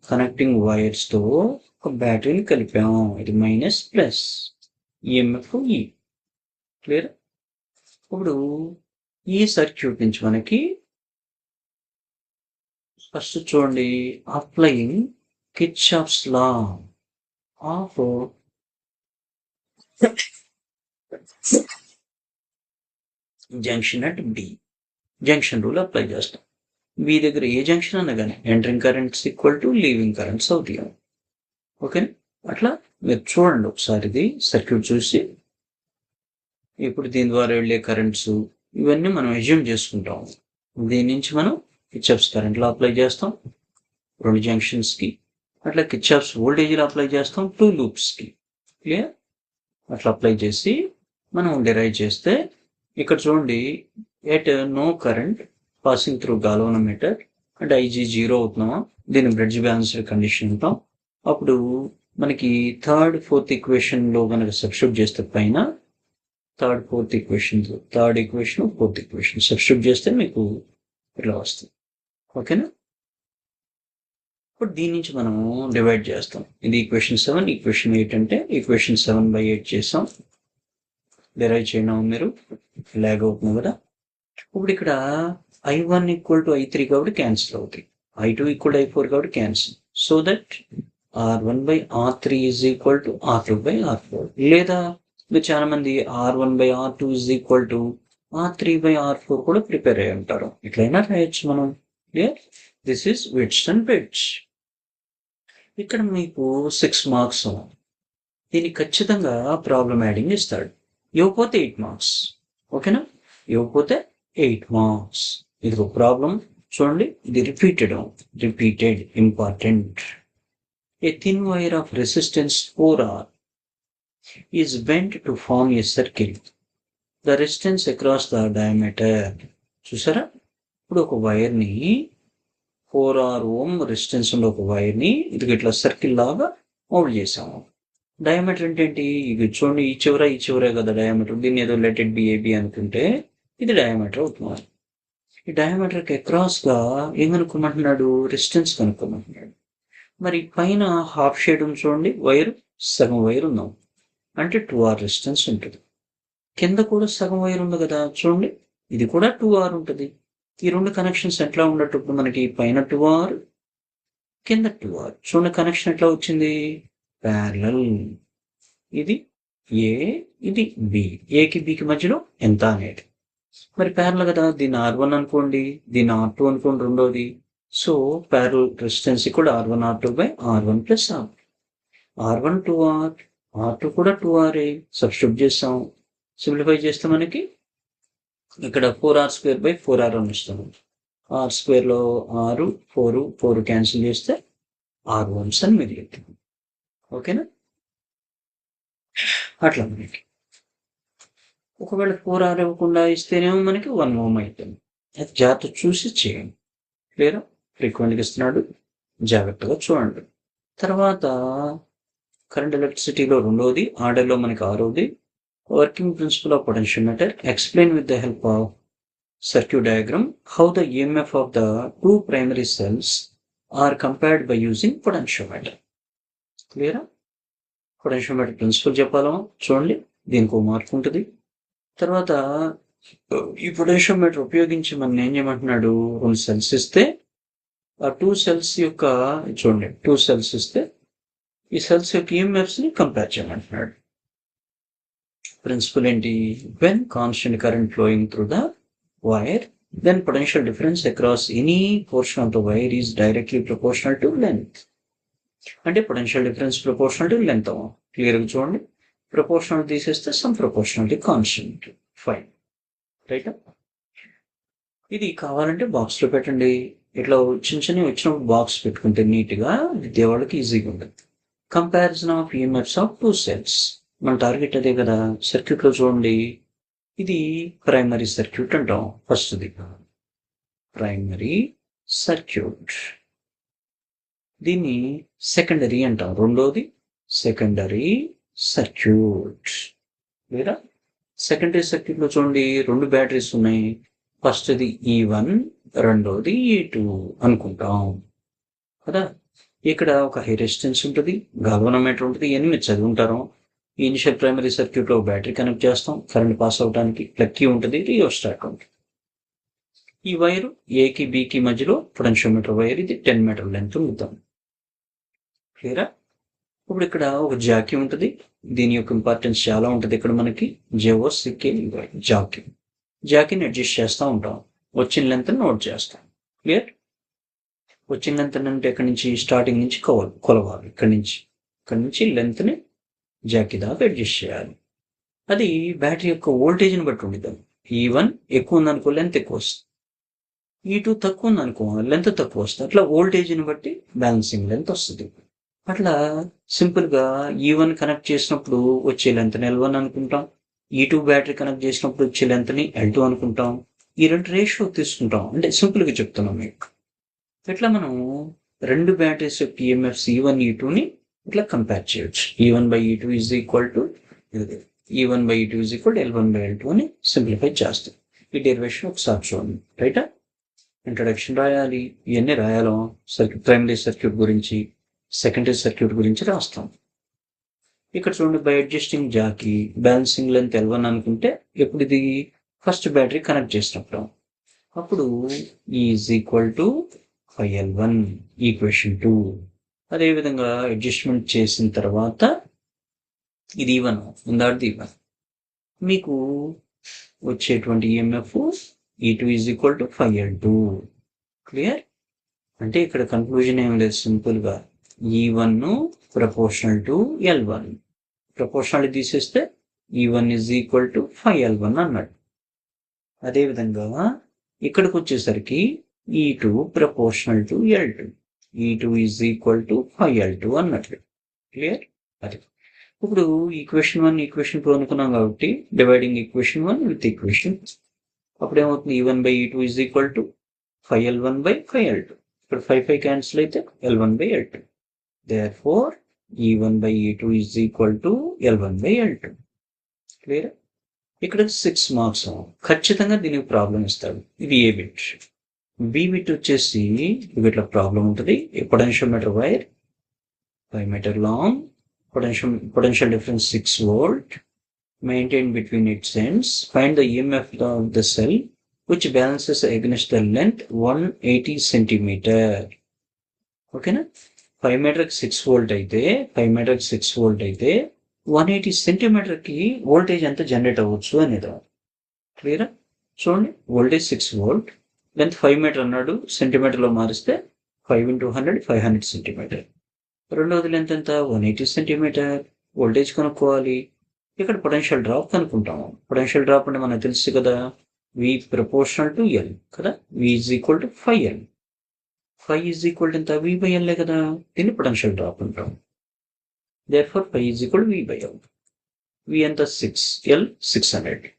కనెక్టింగ్ వైర్స్తో ఒక బ్యాటరీని కలిపాము. ఇది minus plus EMF E. Clear? ఇప్పుడు ఈ సర్క్యూట్ నుంచి మనకి ఫస్ట్ చూడండి applying Kirchhoff's law of junction at B. Junction rule apply చేస్తాం. బి దగ్గర ఏ జంక్షన్ అన్నా కానీ entering currents equal to leaving currents అవుతాయి. ఓకే, అట్లా మీరు చూడండి ఒకసారి ఇది సర్క్యూట్ చూసి. ఇప్పుడు దీని ద్వారా వెళ్ళే కరెంట్స్ ఇవన్నీ మనం అజ్యూమ్ చేసుకుంటాం. దీని నుంచి మనం కిర్చాఫ్స్ కరెంట్లో అప్లై చేస్తాం 2 జంక్షన్స్కి. అట్లా కిర్చాఫ్స్ వోల్టేజ్లో అప్లై చేస్తాం 2 లూప్స్కి. క్లియర్? అట్లా అప్లై చేసి మనం డిరైవ్ చేస్తే ఇక్కడ చూడండి at no current passing through galvanometer అంటే ఐజీ 0 అవుతున్నామా, దీన్ని బ్రిడ్జ్ బ్యాలెన్స్డ్ కండిషన్ ఉంటాం. అప్పుడు మనకి థర్డ్ ఫోర్త్ ఈక్వేషన్లో కనుక సబ్స్టిట్యూట్ చేస్తే పైన third equation fourth equation substitute చేస్తే మీకు ఇట్లా వస్తుంది. ఓకేనా? ఇప్పుడు దీని నుంచి మనము డివైడ్ చేస్తాం. ఇది ఈక్వేషన్ 7, ఈక్వేషన్ 8 అంటే ఈక్వేషన్ 7/8 చేసాం. డిరైవ్ చేయడం మీరు లాగ్ అవుతుంది కదా. ఇప్పుడు ఇక్కడ I1 = I3 కాబట్టి క్యాన్సిల్ అవుతాయి, I2 = I4 కాబట్టి cancel. So that R1/R3 = R2/R4. లేదా మీరు చాలా మంది R1/R2 = R3/R4 కూడా ప్రిపేర్ అయ్యి ఉంటారు. ఇట్లయినా రాయొచ్చు మనం. This is Wheatstone bridge. ఇక్కడ మీకు 6 మార్క్స్. దీన్ని ఖచ్చితంగా ప్రాబ్లం యాడింగ్ ఇస్తాడు. ఇవ్వకపోతే 8 మార్క్స్. ఓకేనా? ఇవ్వకపోతే 8 మార్క్స్. ఇది ఒక ప్రాబ్లం చూడండి. ఇది repeated important. A thin wire of resistance 4R is bent to form a circle. The resistance across the diameter. చూసారా? ఇప్పుడు ఒక వైర్ని 4R ohm రెసిస్టెన్స్ ఉన్న ఒక వైర్ని ఇది ఇట్లా సర్కిల్ లాగా మౌల్డ్ చేసాము. డయామీటర్ అంటే ఏంటి? ఇది చూడండి, ఈ చివరే కదా డయామీటర్. దీన్ని ఏదో లెటెడ్ బిఏబి అనుకుంటే ఇది డయామీటర్ అవుతుంది. ఈ డయామీటర్కి అక్రాస్గా ఏం కనుక్కోమంటున్నాడు? రెసిస్టెన్స్ కనుక్కోమంటున్నాడు. మరి పైన హాఫ్ షేడ్ ఉంది చూడండి, వైర్ సగం వైర్ ఉందాం అంటే 2R రెసిస్టెన్స్ ఉంటుంది. కింద కూడా సగం వైర్ ఉంది కదా చూడండి, ఇది కూడా 2R ఉంటుంది. ఈ 2 కనెక్షన్స్ ఎట్లా ఉండట్టు? మనకి పైన 2R కింద 2R. చూడండి కనెక్షన్ ఎట్లా వచ్చింది? ప్యారలల్. ఇది ఏ, ఇది బి. ఏకి బికి మధ్యలో ఎంత అనేది మరి ప్యారలల్ కదా. దీన్ని R1 అనుకోండి, దీన్ని R2 అనుకోండి రెండోది. సో ప్యారలల్ రెసిస్టెన్స్ కూడా R1R2/R1 + R. R1 2R, R2 కూడా 2R. సబ్స్టిట్యూట్ చేస్తాం. సింప్లిఫై చేస్తే మనకి ఇక్కడ 4R²/4R అని వస్తుంది. R²లో 6, 4 క్యాన్సిల్ చేస్తే R ohms అని మిగిలింది. ఓకేనా? అట్లా మనకి ఒకవేళ 4R ఇవ్వకుండా ఇస్తేనేమో మనకి 1 ohm అవుతుంది. అది జాగ్రత్త చూసి చేయండి. క్లియర్? ఫ్రీక్వెంట్గా ఇస్తున్నాడు, జాగ్రత్తగా చూడండి. తర్వాత కరెంట్ ఎలక్ట్రిసిటీలో రెండోది, ఆర్డర్లో మనకి 6వది working principle of potentiometer. Explain with the help of circuit diagram how the EMF of the 2 primary cells are compared by using potentiometer. క్లియరా? పొటెన్షియోమీటర్ ప్రిన్సిపల్ చెప్పాలా చూడండి, దీనికి మార్క్ ఉంటుంది. తర్వాత ఈ పొటెన్షియోమీటర్ ఉపయోగించి మనం ఏం చేయమంటున్నాడు, 2 సెల్స్ ఇస్తే ఆ 2 సెల్స్ యొక్క చూడండి 2 సెల్స్ ఇస్తే ఈ సెల్స్ యొక్క ఈఎంఎఫ్స్ని కంపేర్ చేయమంటున్నాడు. ప్రిన్సిపల్ ఏంటి, when constant current flowing through the wire then potential difference across any portion of the wire is directly proportional to length. అంటే potential difference proportional to length. క్లియర్గా చూడండి, ప్రపోర్షనల్ తీసేస్తే some proportionality constant. Fine, right. ఇది కావాలంటే బాక్స్లో పెట్టండి. ఇట్లా చిన్న వచ్చినప్పుడు బాక్స్ పెట్టుకుంటే నీట్గా విద్య వాళ్ళకి ఈజీగా ఉంటుంది. Comparison of EMFs of 2 cells, మన టార్గెట్ అదే కదా. సర్క్యూట్లో చూడండి, ఇది ప్రైమరీ సర్క్యూట్ అంటాం. ఫస్ట్ది ప్రైమరీ సర్క్యూట్, దీన్ని సెకండరీ అంటాం. రెండోది సెకండరీ సర్క్యూట్. లేదా సెకండరీ సర్క్యూట్లో చూడండి 2 బ్యాటరీస్ ఉన్నాయి. ఫస్ట్ది E1, రెండోది E2 అనుకుంటాం కదా. ఇక్కడ ఒక హై రెసిస్టెన్స్ ఉంటుంది, గాల్వనోమీటర్ ఉంటుంది, ఇవన్నీ చదువుంటారు. ఈ ఇనిషియల్ ప్రైమరీ సర్క్యూట్లో బ్యాటరీ కనెక్ట్ చేస్తాం, కరెంట్ పాస్ అవడానికి ప్లగ్ కీ ఉంటుంది, రియోస్టాట్ ఉంటుంది. ఈ వైరు ఏకి బికి మధ్యలో పొటెన్షియోమీటర్ వైర్, ఇది 10 మీటర్ లెంత్ ఉందాం. క్లియరా? ఇప్పుడు ఇక్కడ ఒక జాకీ ఉంటుంది, దీని యొక్క ఇంపార్టెన్స్ చాలా ఉంటుంది. ఇక్కడ మనకి జెఓసికే జాకీని అడ్జస్ట్ చేస్తూ ఉంటాం, వచ్చిన లెంత్ నోట్ చేస్తాం. క్లియర్? వచ్చిన లెంత్ అంటే ఎక్కడి నుంచి, స్టార్టింగ్ నుంచి కొలవాలి. ఇక్కడి నుంచి లెంత్ని జాకీ దాకా అడ్జస్ట్ చేయాలి. అది బ్యాటరీ యొక్క వోల్టేజ్ని బట్టి ఉండిద్దాం. E1 ఎక్కువ ఉందనుకో లెంత్ ఎక్కువ వస్తుంది, E2 తక్కువ ఉందనుకో లెంత్ తక్కువ వస్తుంది. అట్లా వోల్టేజ్ని బట్టి బ్యాలెన్సింగ్ లెంత్ వస్తుంది. అట్లా సింపుల్గా E1 కనెక్ట్ చేసినప్పుడు వచ్చే లెంత్ని L1 అనుకుంటాం, E2 బ్యాటరీ కనెక్ట్ చేసినప్పుడు వచ్చే లెంత్ని L2 అనుకుంటాం. ఈ 2 రేషియో తీసుకుంటాం. అంటే సింపుల్గా చెప్తున్నాం మీకు. ఇట్లా మనం 2 బ్యాటరీస్ యొక్క ఈఎంఎఫ్స్ E1, E2ని ఇట్లా కంపేర్ చేయొచ్చు. E1 by E2 is equal to E1 by E2 is equal to L1 by L2 అని సింప్లిఫై చేస్తాం. ఈ డెరివేషన్ ఒకసారి చూడండి. రైటా? ఇంట్రడక్షన్ రాయాలి, ఇవన్నీ రాయాలో. ప్రైమరీ సర్క్యూట్ గురించి, సెకండరీ సర్క్యూట్ గురించి రాస్తాం. ఇక్కడ చూడండి, by adjusting jockey balancing length L1 అనుకుంటే ఎప్పుడు ఇది ఫస్ట్ బ్యాటరీ కనెక్ట్ చేసినప్పుడు అప్పుడు E is equal to 5L1 equation 2. అదేవిధంగా అడ్జస్ట్మెంట్ చేసిన తర్వాత ఇది E1 ఉందాడిది E1, మీకు వచ్చేటువంటి EMF E2 is equal to 5L2. Clear? అంటే ఇక్కడ కన్క్లూజన్ ఏం లేదు, సింపుల్గా E1 proportional to L1, proportionality తీసేస్తే E1 is equal to 5L1 అన్నాడు. అదేవిధంగా ఇక్కడికి వచ్చేసరికి E2 proportional to L2, E2 is equal to 5L2 అన్నట్లు. క్లియర్? అది ఇప్పుడు ఈక్వేషన్ 1 ఈక్వేషన్ 2 అనుకున్నాం కాబట్టి డివైడింగ్ ఈక్వేషన్ 1 విత్ ఈక్వేషన్, అప్పుడేమవుతుంది, E1 by E2 is equal to 5L1 by 5L2. ఇక్కడ 5 క్యాన్సిల్ అయితే L1 by L2. Therefore E1 by E2 is equal to L1 by L2. Clear? ఇక్కడ 6 marks. ఖచ్చితంగా దీనికి problem ఇస్తాడు. ఇది ఏ బిట్. బి బిట్ వచ్చేసి ఇట్లా ప్రాబ్లం ఉంటుంది. Potentiometer wire 5 metre long, potential difference 6 volt, maintained between its ends. Find the EMF of the cell which balances against the length 180 centimeter. ఓకేనా? 5 మీటర్కి 6 volt అయితే 180 సెంటీమీటర్కి వోల్టేజ్ ఎంత జనరేట్ అవ్వచ్చు అనేది. క్లియరా? చూడండి, వోల్టేజ్ 6 వోల్ట్, లెంత్ 5 మీటర్ అన్నాడు, సెంటీమీటర్లో మారిస్తే 5 × 100 500 సెంటీమీటర్. రెండవది లెంత్ ఎంత, 180 సెంటీమీటర్. వోల్టేజ్ కనుక్కోవాలి. ఇక్కడ పొటెన్షియల్ డ్రాప్ కనుక్కుంటాము. పొటెన్షియల్ డ్రాప్ అంటే మనకు తెలుసు కదా, V ప్రపోర్షనల్ టు L కదా. V is equal to 5L. 5 is equal to ఎంత, V by L కదా. దీన్ని పొటెన్షియల్ డ్రాప్ అంటాం. Therefore 5 is equal to V by L. V ఎంత, 6, L 600.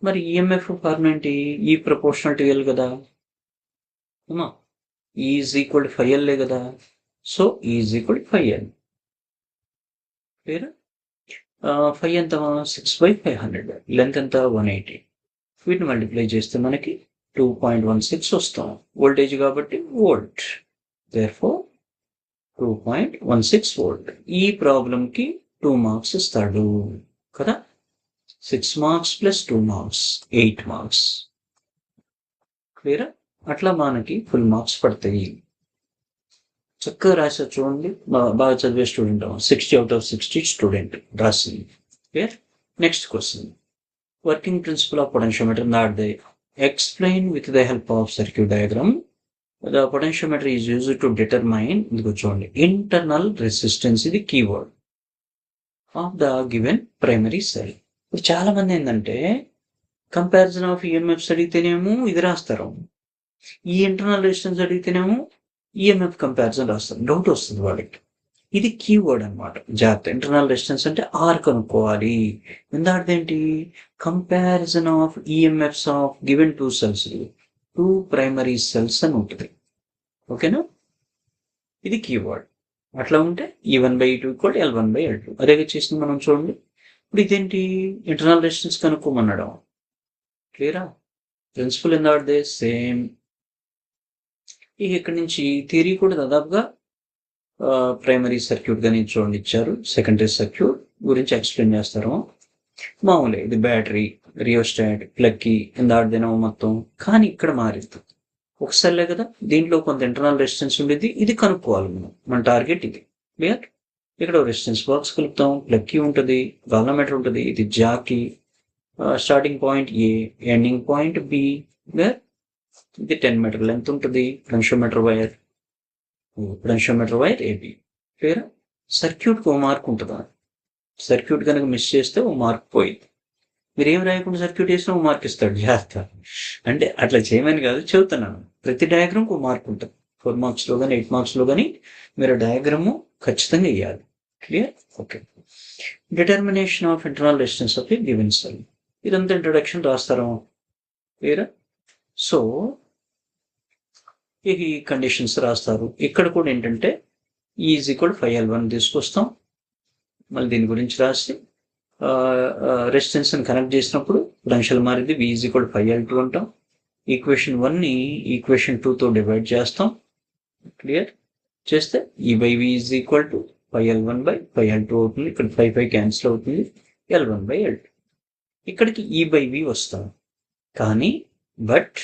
మరి ఈఎంఎఫ్ ఫార్మ్ ఏంటి, E ప్రపోర్షనల్ టు L కదా. E is equal to 5L కదా. So E is equal to 5L. Clear? 5 ఎంత, 6/500. Length ఎంత, 180. వీటిని మల్టిప్లై చేస్తే మనకి 2.16 వస్తాం. వోల్టేజ్ కాబట్టి వోల్ట్. therefore 2.16 volt. ఈ ప్రాబ్లంకి 2 మార్క్స్ ఇస్తాడు కదా. 6 మార్క్స్ ప్లస్ 2 మార్క్స్ 8 మార్క్స్. క్లియరా? అట్లా మనకి ఫుల్ మార్క్స్ పడతాయి. చక్కగా రాశారు చూడండి. బాగా చదివే స్టూడెంట్ 60 out of 60 స్టూడెంట్ రాసింది. Clear? Next question. Working principle of potentiometer not they explain with the help of circuit diagram. The potentiometer is used to determine చూడండి internal resistance, ఇది keyword, of the given primary cell. ఇప్పుడు చాలా మంది ఏంటంటే comparison of EMFs అడిగితేనేమో ఇది రాస్తారు, ఈ internal resistance అడిగితేనేమో EMF comparison రాస్తారు. డౌట్ వస్తుంది వాళ్ళకి. ఇది కీవర్డ్ అనమాట. జాగ్రత్త. ఇంటర్నల్ రెసిస్టెన్స్ అంటే ఆర్ కనుక్కోవాలి. ఏంటి? Comparison of EMFs of given two cells, two primary cells అని ఉంటుంది. ఓకేనా? ఇది కీవర్డ్. అట్లా ఉంటే E1/E2 = L1/L2. అదేగా చేసింది మనం చూడండి. ఇప్పుడు ఇదేంటి? ఇంటర్నల్ రెసిస్టెన్స్ కనుక్కోమన్నాడు. క్లియరా? ప్రిన్సిపల్ ఏందాడిదే సేమ్. ఇక్కడి నుంచి థియరీ కూడా దాదాపుగా ప్రైమరీ సర్క్యూట్ గానీ చూడండి ఇచ్చారు. సెకండరీ సర్క్యూట్ గురించి ఎక్స్ప్లెయిన్ చేస్తారు. మామూలే, ఇది బ్యాటరీ, రియోస్టాట్, ప్లగ్కి ఇందాడిదేనో మొత్తం. కానీ ఇక్కడ మారింది. ఒకసారిలే కదా, దీంట్లో కొంత ఇంటర్నల్ రెసిస్టెన్స్ ఉండేది. ఇది కనుక్కోవాలి మనం. మన టార్గెట్ ఇది. క్లియర్? ఇక్కడ రెసిస్టెన్స్ బాక్స్ కలుపుతాం, ప్లగ్కి ఉంటుంది, గాల్వామీటర్ ఉంటుంది, ఇది jockey, starting point A, ending point B. ఇది 10 మీటర్ లెంత్ ఉంటుంది. Potentiometer wire AB. క్లియర్? సర్క్యూట్కి ఓ మార్క్ ఉంటుందా? సర్క్యూట్ కనుక మిస్ చేస్తే ఓ మార్క్ పోయింది. మీరు ఏం రాయకుండా సర్క్యూట్ వేసినా ఓ మార్క్ ఇస్తాడు. జాగ్రత్త. అంటే అట్లా చేయమని కాదు, చెబుతున్నాను. ప్రతి డయాగ్రామ్ ఒక మార్క్ ఉంటుంది. 4 మార్క్స్లో కానీ 8 మార్క్స్లో కానీ మీరు డయాగ్రాము ఖచ్చితంగా వేయాలి. Clear? Okay. Determination of internal resistance of a given cell. ఇదంతా ఇంట్రొడక్షన్ రాస్తారు. క్లియర్? సో ఈ కండిషన్స్ రాస్తారు. ఇక్కడ కూడా ఏంటంటే E=5L1 తీసుకొస్తాం. మళ్ళీ దీని గురించి రాసి రెసిస్టెన్స్ ని కనెక్ట్ చేసినప్పుడు పొటెన్షియల్ మారింది. V=5L2 అంటాం. ఈక్వేషన్ 1ని ఈక్వేషన్ 2తో డివైడ్ చేస్తాం. క్లియర్? చేస్తే E/V = 5L1/5L2 అవుతుంది. ఇక్కడ 5 క్యాన్సిల్ అవుతుంది. L1/L2. ఇక్కడికి E/V వస్తాం. కానీ బట్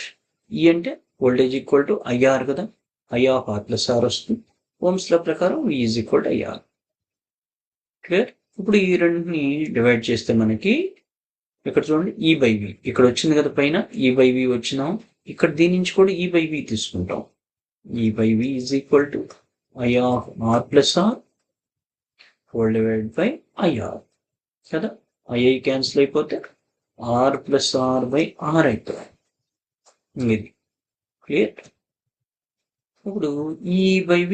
ఈ అంటే వోల్టేజ్ IR కదా, I/R+R వస్తుంది. ఓమ్స్ లా ప్రకారం V IR. క్లియర్? ఇప్పుడు ఈ రెండుని డివైడ్ చేస్తే మనకి ఇక్కడ చూడండి E/V ఇక్కడ వచ్చింది కదా, పైన E/V వచ్చినాం. ఇక్కడ దీని నుంచి కూడా E/V తీసుకుంటాం. E/V I/R+R /IR కదా. II క్యాన్సిల్ అయిపోతే R+R/R అవుతుంది. ఇది క్లియర్? ఇప్పుడు E/V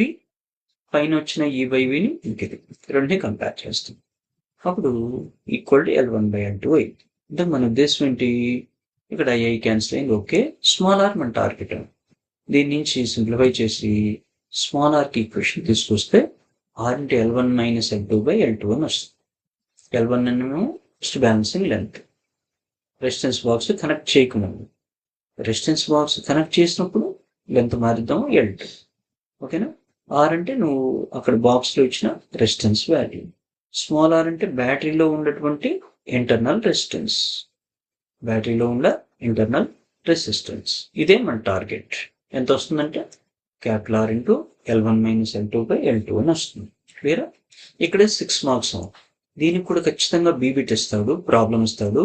పైన వచ్చిన E/Vని ఇంకిది రెండుని కంపేర్ చేస్తాం. అప్పుడు L1/L2 అయింది. అంటే మన ఉద్దేశం ఏంటి? ఇక్కడ II క్యాన్సిల్ అయింది. ఓకే. స్మాల్ ఆర్ మన టార్గెట్. దీని నుంచి సింప్లిఫై చేసి స్మాల్ ఆర్కి ఈక్వేషన్ తీసుకొస్తే R×L1 - L2/L2 అని వస్తుంది. L1 ఏమో first balancing length. Resistance box connect చేయకముందు, రెసిస్టెన్స్ బాక్స్ కనెక్ట్ చేసినప్పుడు లెంత్ మారిద్దాం L2. ఓకేనా? R అంటే నువ్వు అక్కడ బాక్స్లో ఇచ్చిన రెసిస్టెన్స్ వాల్యూ. స్మాల్ r అంటే బ్యాటరీలో ఉన్నటువంటి ఇంటర్నల్ రెసిస్టెన్స్. బ్యాటరీలో ఉన్న ఇంటర్నల్ రెసిస్టెన్స్. ఇదే మన టార్గెట్. ఎంత వస్తుందంటే R×L1 - L2/L2 అని వస్తుంది. క్లియరా? ఇక్కడే 6 మార్క్స్. దీనికి కూడా ఖచ్చితంగా బీబీట్ ఇస్తాడు, ప్రాబ్లం ఇస్తాడు.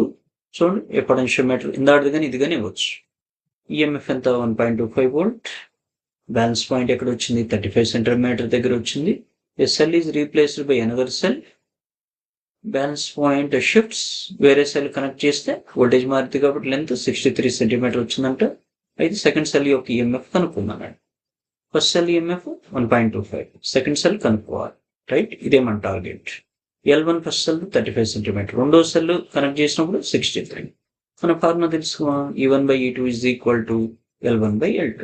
చూడండి, ఏ పొటెన్షియోమీటర్ ఇందాడిది కానీ ఇది కానీ ఇవ్వచ్చు. ఈఎంఎఫ్ ఎంత? 1.25 వోల్ట్. బ్యాలెన్స్ పాయింట్ ఎక్కడ వచ్చింది? 35 సెంటీమీటర్ దగ్గర వచ్చింది. A cell is replaced by another cell. Balance point shifts, వేరే సెల్ కనెక్ట్ చేస్తే వోల్టేజ్ మారుతుంది కాబట్టి లెంత్ 63 సెంటీమీటర్ వచ్చిందంట. అయితే సెకండ్ సెల్ యొక్క ఈఎంఎఫ్ కనుక్కున్నాడు. First cell EMF 1.25, second cell కనుక్కోవాలి. రైట్? ఇదే మన target. L1 first cell 35 centimetre, రెండో సెల్ కనెక్ట్ చేసినప్పుడు 63. మన ఫార్ములా తెలుసుకున్నా. E1/E2 = L1/L2.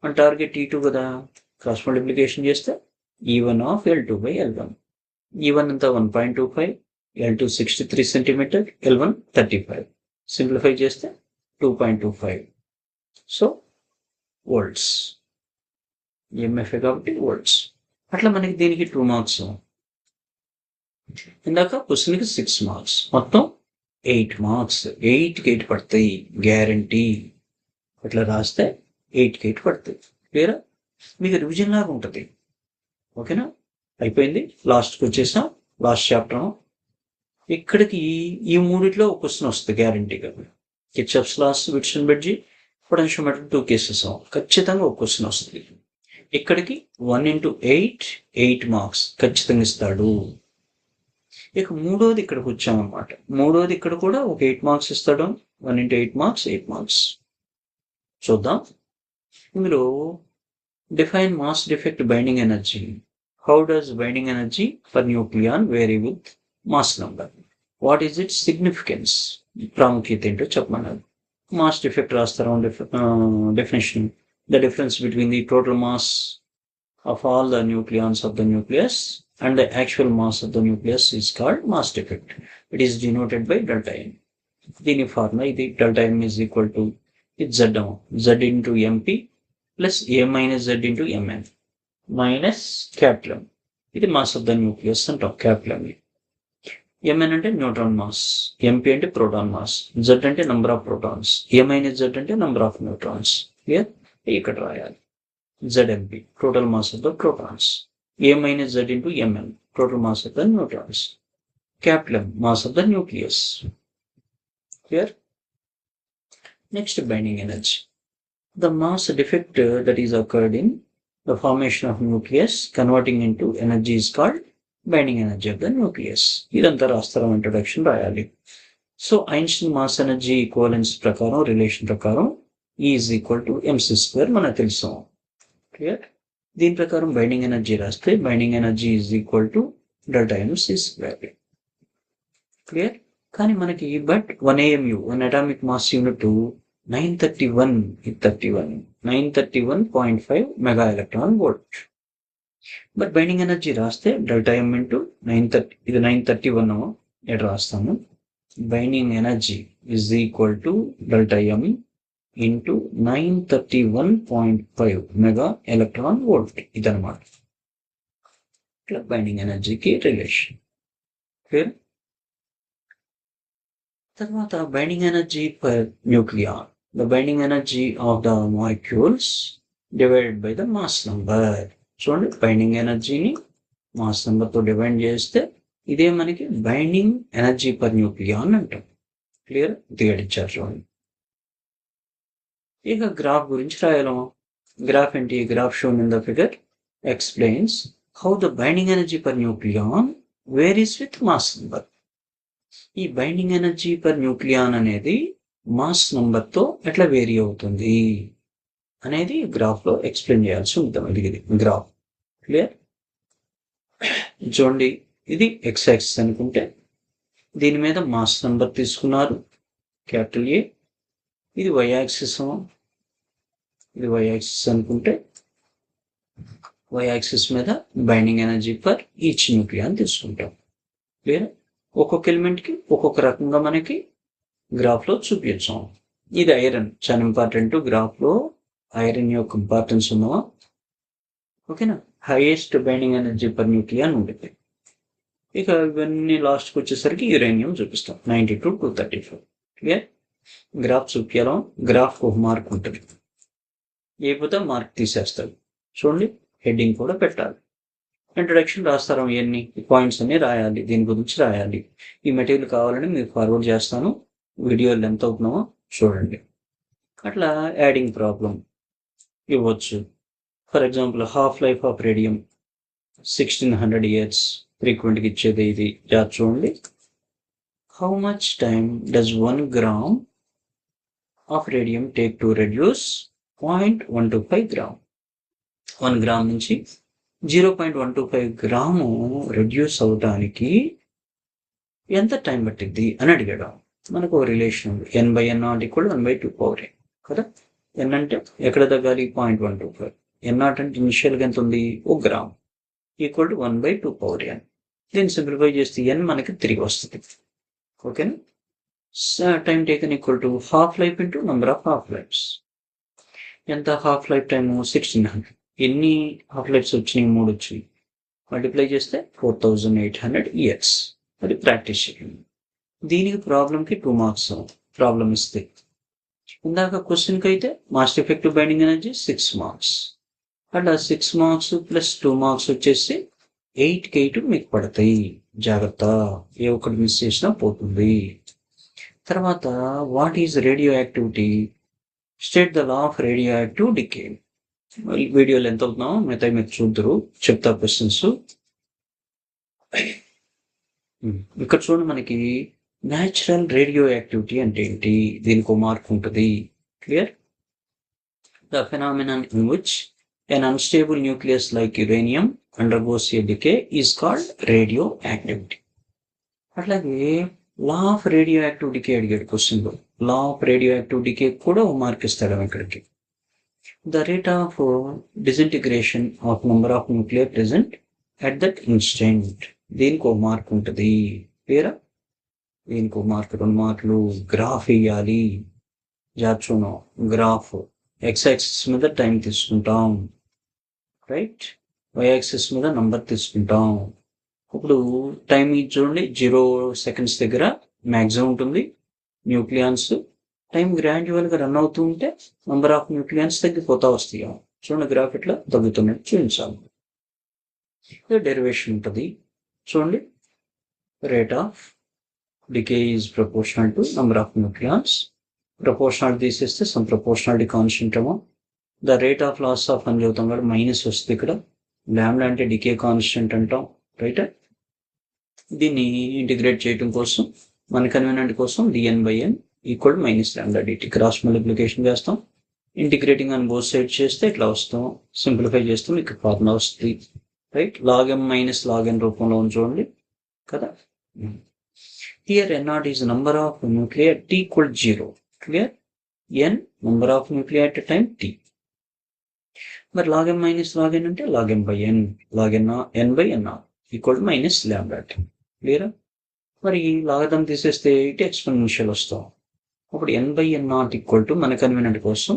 మన టార్గెట్ E2 కదా, క్రాస్ మల్టిప్లికేషన్ చేస్తే E1/L2/L1. E1 అంతా 1.25, L2 63 సెంటీమీటర్, L1 35. సింప్లిఫై చేస్తే 2.25. So volts. ఎంఎఫ్ఏ కాబట్టి వోల్ట్స్. అట్లా మనకి దీనికి 2 మార్క్స్. ఇందాక క్వశ్చన్కి 6 మార్క్స్, మొత్తం 8 మార్క్స్. 8కి 8 పడతాయి గ్యారంటీ. అట్లా రాస్తే 8కి 8 పడతాయి. క్లియరా? మీకు రివిజన్ లాగా ఉంటుంది. ఓకేనా? అయిపోయింది. లాస్ట్కి వచ్చేసాం. Last chapter. ఇక్కడికి ఈ మూడిట్లో ఒక క్వశ్చన్ వస్తుంది గ్యారంటీగా. కిర్చాఫ్స్ లాస్, విట్సన్బర్గ్, పొటెన్షియోమీటర్ 2 కేసెస్ ఖచ్చితంగా ఒక క్వశ్చన్ వస్తుంది. ఇక్కడికి 1 into 8 8 మార్క్స్ ఖచ్చితంగా ఇస్తాడు. ఇక మూడోది ఇక్కడికి వచ్చామన్నమాట. మూడోది ఇక్కడ కూడా ఒక 8 మార్క్స్ ఇస్తాడు. 1 into 8 మార్క్స్ 8 మార్క్స్. చూద్దాం. ఇందులో define mass defect binding energy. How does binding energy for nucleon vary with mass number? What is it significance? ప్రాముఖ్యత ఏంటో చెప్పమన్నారు. మాస్ డిఫెక్ట్ రాస్తారు. Definition: the difference between the total mass of all the nucleons of the nucleus and the actual mass of the nucleus is called mass defect. It is denoted by delta M. దీని formula ఇది. delta M is equal to Z into MP plus A minus Z into Mn minus capital M. ఇది mass of the nucleus అంటాం, capital M. Mn అంటే neutron mass, MP అంటే proton mass, Z అంటే number of protons, A minus Z అంటే number of neutrons. Clear? ఇక్కడ రాయాలి. ZMP total mass of the protons, A minus Z into Mn total mass of the neutrons, capital M mass of the nucleus. Clear? Next binding energy. The mass defect that is occurred in the formation of nucleus converting in to energy is called binding energy of the nucleus. ఇదంతా రాస్తారం, introduction రాయాలి. So Einstein mass energy equivalence ప్రకారం, relation ప్రకారం E is equal to mc² మనకు తెలుసు. Clear? దీని ప్రకారం binding energy రాస్తే binding energy is equal to delta mc². Clear? కానీ మనకి 1 AMU 1 atomic mass unit 931.5 mega electron volt. But binding energy రాస్తే డెల్టా M ఇంటూ 930, ఇది 931 ఎక్కడ రాస్తాము. Binding energy is equal to delta M into 931.5 mega electron volt. ఇదనమాట ఇట్లా binding ఎనర్జీకి relation. Clear? తర్వాత binding energy per nucleon. The binding energy of the molecules divided by the mass number. చూడండి, binding ఎనర్జీని mass నంబర్తో divide చేస్తే ఇదే మనకి బైండింగ్ ఎనర్జీ పర్ న్యూక్లియాన్ అంటాం. క్లియర్? దిగడిచ్చారు చూడండి. ఇక గ్రాఫ్ గురించి రాయలేము. గ్రాఫ్ ఏంటి? Graph shown in the figure explains how the binding energy per nucleon varies with mass number. ఈ బైండింగ్ ఎనర్జీ పర్ న్యూక్లియాన్ అనేది మాస్ నంబర్తో ఎట్లా వేరీ అవుతుంది అనేది గ్రాఫ్లో ఎక్స్ప్లెయిన్ చేయాల్సి ఉంటుంది. ఇది గ్రాఫ్. క్లియర్? చూడండి, ఇది ఎక్స్ యాక్సిస్ అనుకుంటే దీని మీద మాస్ నంబర్ తీసుకున్నారు, క్యాపిటల్ ఏ. ఇది వై యాక్సిస్, ఇది వై యాక్సిస్ అనుకుంటే వై యాక్సిస్ మీద బైండింగ్ ఎనర్జీ పర్ ఈచ్ న్యూక్లియాన్ తీసుకుంటాం. క్లియర్? ఒక్కొక్క ఎలిమెంట్కి ఒక్కొక్క రకంగా మనకి గ్రాఫ్లో చూపించాం. ఇది ఐరన్, చాలా ఇంపార్టెంట్. గ్రాఫ్లో ఐరన్ యొక్క ఇంపార్టెన్స్ ఉన్నవా? ఓకేనా? హైయెస్ట్ బైండింగ్ ఎనర్జీ పర్ న్యూక్లియాన్ ఉంటుంది. ఇక ఇవన్నీ లాస్ట్కి వచ్చేసరికి యురేనియం చూపిస్తాం, 92 to 234. క్లియర్? గ్రాఫ్ చూపించాం. గ్రాఫ్కి ఒక మార్క్ ఉంటుంది, లేకపోతే మార్క్ తీసేస్తారు. చూడండి, హెడ్డింగ్ కూడా పెట్టాలి. ఇంట్రొడక్షన్ రాస్తారు, ఇవన్నీ పాయింట్స్ అన్ని రాయాలి, దీని గురించి రాయాలి. ఈ మెటీరియల్ కావాలని మీకు ఫార్వర్డ్ చేస్తాను. వీడియో ఎంత అవుతున్నామో చూడండి. అట్లా యాడింగ్ ప్రాబ్లం ఇవ్వచ్చు. For example, half life of radium 1600 years ఫ్రీక్వెంట్గా ఇచ్చేది ఇది. చూడండి, how much time does 1 gram of radium take to reduce 0.125 gram. 1 gram నుంచి 0.125 గ్రాము రెడ్యూస్ అవడానికి ఎంత టైం పట్టిద్ది అని అడిగాడు. మనకు రిలేషన్ ఉంది, n/n0 = 1/2 కదా. n అంటే ఎక్కడ తగ్గాలి? 0.125. n0 అంటే ఇనిషియల్గా ఎంత ఉంది? 1 గ్రామ్ ఈక్వల్ టు 1/2 దీన్ని సింప్లిఫై చేస్తే n మనకి తిరిగి వస్తుంది. ఓకేనా? Time taken equal to half life into number of half lifes. ఎంత హాఫ్ లైఫ్ టైము? 1600. ఎన్ని హాఫ్ లైఫ్స్ వచ్చినాయి? 3 వచ్చాయి. మల్టిప్లై చేస్తే 4800 ఇయర్స్. అది ప్రాక్టీస్ చేయండి. దీనికి ప్రాబ్లంకి 2 మార్క్స్ ప్రాబ్లం ఇస్తే. ఇందాక క్వశ్చన్కి అయితే mass effective binding energy 6 marks. అట్లా 6 మార్క్స్ ప్లస్ 2 మార్క్స్ వచ్చేసి 8కి 8 మీకు పడతాయి. జాగ్రత్త, ఏ ఒక్కటి మిస్ చేసినా పోతుంది. తర్వాత what is radioactivity? State the law of radioactive decay. వీడియోలో ఎంత అవుతున్నామో మిగతా మీరు చూద్దరు, చెప్తా క్వశ్చన్స్. ఇక్కడ చూడండి, మనకి న్యాచురల్ రేడియో యాక్టివిటీ అంటే ఏంటి? దీనికి ఒక మార్క్ ఉంటుంది. Clear? The phenomenon in which an unstable nucleus like uranium undergoes a decay is called radioactivity. అట్లాగే law of radioactive decay అడిగాడు క్వశ్చన్లో. Law of radioactive decay కూడా ఒక మార్క్ ఇస్తాడు ఇక్కడికి. The rate of disintegration of number of nuclear present at that instant. దీనికి ఒక mark ఉంటుంది. వేరా దీనికి ఒక మార్క్, 2 మార్కులు. గ్రాఫ్ వేయాలి. జాచును గ్రాఫ్ ఎక్స్ యాక్సిస్ మీద టైం తీసుకుంటాం, రైట్? వై యాక్సిస్ మీద నంబర్ తీసుకుంటాం. ఇప్పుడు టైం ఇది చూడండి, 0 seconds దగ్గర మ్యాక్సిమం ఉంటుంది న్యూక్లియాన్స్. టైం గ్రాడ్యువల్గా రన్ అవుతూ ఉంటే నంబర్ ఆఫ్ న్యూక్లియాన్స్ తగ్గిపోతా వస్తాయి. చూడండి, గ్రాఫ్ ఇట్లా తగ్గుతున్నట్టు చూపించాలి. డెరివేషన్ ఉంటుంది చూడండి. Rate of decay is proportional to number of nucleons. Proportionality తీసేస్తే సమ్ ప్రపోర్షనాలిటీ కాన్స్టెంట్ ఏమో. The rate of loss of అని చదువుతాం కూడా మైనస్ వస్తుంది ఇక్కడ. ల్యాండా అంటే డికే కాన్స్టెంట్ అంటాం, రైట్? దీన్ని ఇంటిగ్రేట్ చేయడం కోసం మన కన్వీనియంట్ కోసం dn/n equal minus lambda dt cross multiplication చేస్తాం. ఇంటిగ్రేటింగ్ అని బోత్ సైడ్ చేస్తే ఇట్లా వస్తాం. సింప్లిఫై చేస్తే మీకు ఫార్ములా వస్తుంది, right? log m minus log n రూపంలో చూడండి కదా. Here n0 is number of nuclear t equal 0. Clear? n number of nuclei at a time t. మరి log m minus log n అంటే log m/n, log n/n equal minus ల్యాండా t. క్లియరా? మరి logarithm తీసేస్తే ఇటు ఎక్స్పోనెన్షియల్ వస్తాం. అప్పుడు n/n0 equal to మన కన్వీనియంట్ కోసం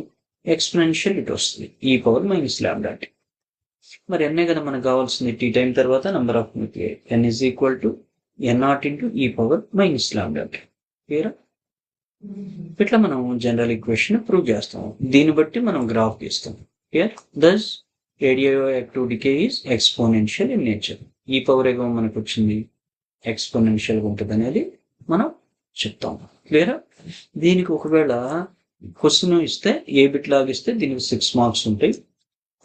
ఎక్స్పోనెన్షియల్ ఇటు వస్తుంది, e power minus lambda t. మరి n కదా మనకు కావాల్సింది t టైం తర్వాత number of nuclei. n is equal to n0 into e power minus lambda t. క్లియరా? ఇట్లా మనం జనరల్ ఈక్వేషన్ ప్రూవ్ చేస్తాం. దీన్ని బట్టి మనం గ్రాఫ్ గీస్తాం. Clear? Thus radioactive decay is exponential in nature. ఈ పవర్ ఏమో మనకు వచ్చింది ఎక్స్పోనెన్షియల్గా ఉంటుంది అనేది మనం చెప్తాం. క్లియరా? దీనికి ఒకవేళ క్వశ్చన్ ఇస్తే ఏ బిట్ లాగిస్తే దీనికి 6 మార్క్స్ ఉంటాయి.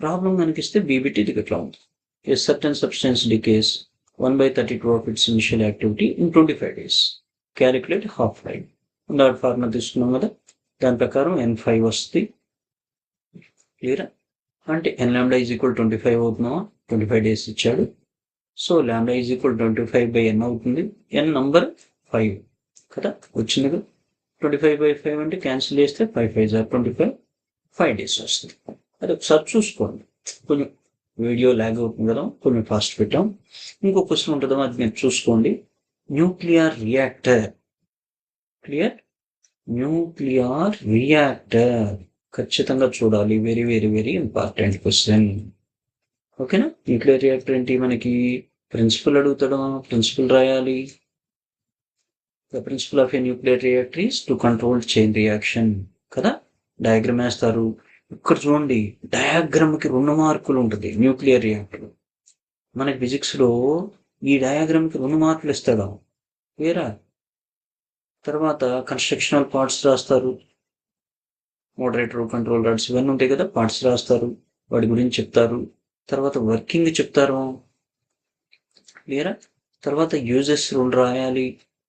ప్రాబ్లం కనిపిస్తే బి బిట్ ఇది ఇట్లా ఉంటుంది. A certain substance decades 1/32 of its initial activity in 25 days. Calculate half life. Dot formula తీసుకున్నాం కదా, దాని ప్రకారం n5 వస్తుంది. క్లియరా? అంటే n λ ఈజ్ ఈక్వల్ 25 అవుతున్నావా? 25 days ఇచ్చాడు. సో λ ఈజ్ ఈక్వల్ 25/n అవుతుంది. n నంబర్ 5 కదా వచ్చింది కదా. 25/5 అంటే క్యాన్సిల్ చేస్తే 5 5 25, 5 days వస్తుంది. అది ఒకసారి చూసుకోండి. కొంచెం వీడియో ల్యాగ్ అవుతుంది కదా, కొంచెం ఫాస్ట్ పెట్టాం. ఇంకో క్వశ్చన్ ఉంటుందో అది మీరు చూసుకోండి. Nuclear reactor. Clear? Nuclear reactor ఖచ్చితంగా చూడాలి. Very very very important question. ఓకేనా? న్యూక్లియర్ రియాక్టర్ ఏంటి? మనకి ప్రిన్సిపల్ అడుగుతాడు, ప్రిన్సిపల్ రాయాలి. The principle of a nuclear reactor is to control chain reaction కదా. డయాగ్రామ్ వేస్తారు. ఇక్కడ చూడండి, డయాగ్రామ్కి 2 మార్కులు ఉంటుంది న్యూక్లియర్ రియాక్టర్. మనకి ఫిజిక్స్లో ఈ డయాగ్రామ్కి 2 మార్కులు ఇస్తాడు. వేరా? తర్వాత కన్స్ట్రక్షనల్ పార్ట్స్ రాస్తారు, మోడరేటర్, కంట్రోల్ రాడ్స్ ఇవన్నీ ఉంటాయి కదా, పార్ట్స్ రాస్తారు, వాటి గురించి చెప్తారు. తర్వాత వర్కింగ్ చెప్తారు. క్లియరా? తర్వాత యూజెస్ రూల్ రాయాలి,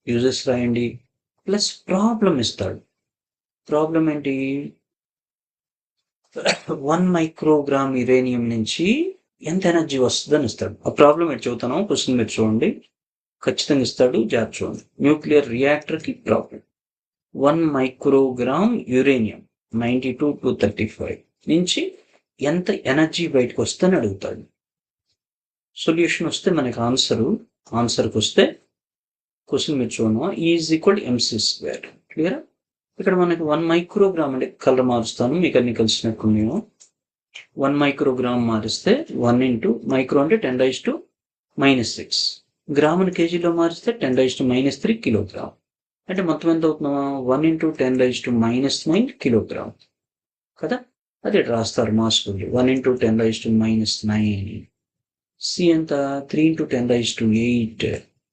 యూజెస్ రాయండి. ప్లస్ ప్రాబ్లం ఇస్తాడు. ప్రాబ్లం ఏంటి? 1 microgram యురేనియం నుంచి ఎంత ఎనర్జీ వస్తుందని ఇస్తాడు. ఆ ప్రాబ్లం ఎటు చదువుతానో క్వశ్చన్ మీరు చూడండి, ఖచ్చితంగా ఇస్తాడు. జాగ్రత్త చూడండి. న్యూక్లియర్ రియాక్టర్కి ప్రాబ్లం 1 microgram యురేనియం 92 to 35 నుంచి ఎంత ఎనర్జీ బయటకు వస్తుందని అడుగుతాడు. సొల్యూషన్ వస్తే మనకి ఆన్సర్కి వస్తే క్వశ్చన్ మీరు చూడము, ఈజ్ ఈక్వల్ mc². క్లియరా? ఇక్కడ మనకి 1 microgram అంటే కలర్ మారుస్తాను, మీకు అన్ని కలిసినట్టు నేను 1 మైక్రోగ్రామ్ మారిస్తే 1 ఇంటూ మైక్రో అంటే 10⁻⁻6 గ్రాముని కేజీలో మారిస్తే 10⁻⁻3 కిలోగ్రామ్. అంటే మొత్తం ఎంత అవుతుందా 1 ఇంటూ 10⁻⁻9 కిలోగ్రామ్ కదా. అది రాస్తారు మాస్ వాల్యూ 1 ఇంటూ 10⁻⁻9. సి ఎంత 3 ఇంటూ 10⁻8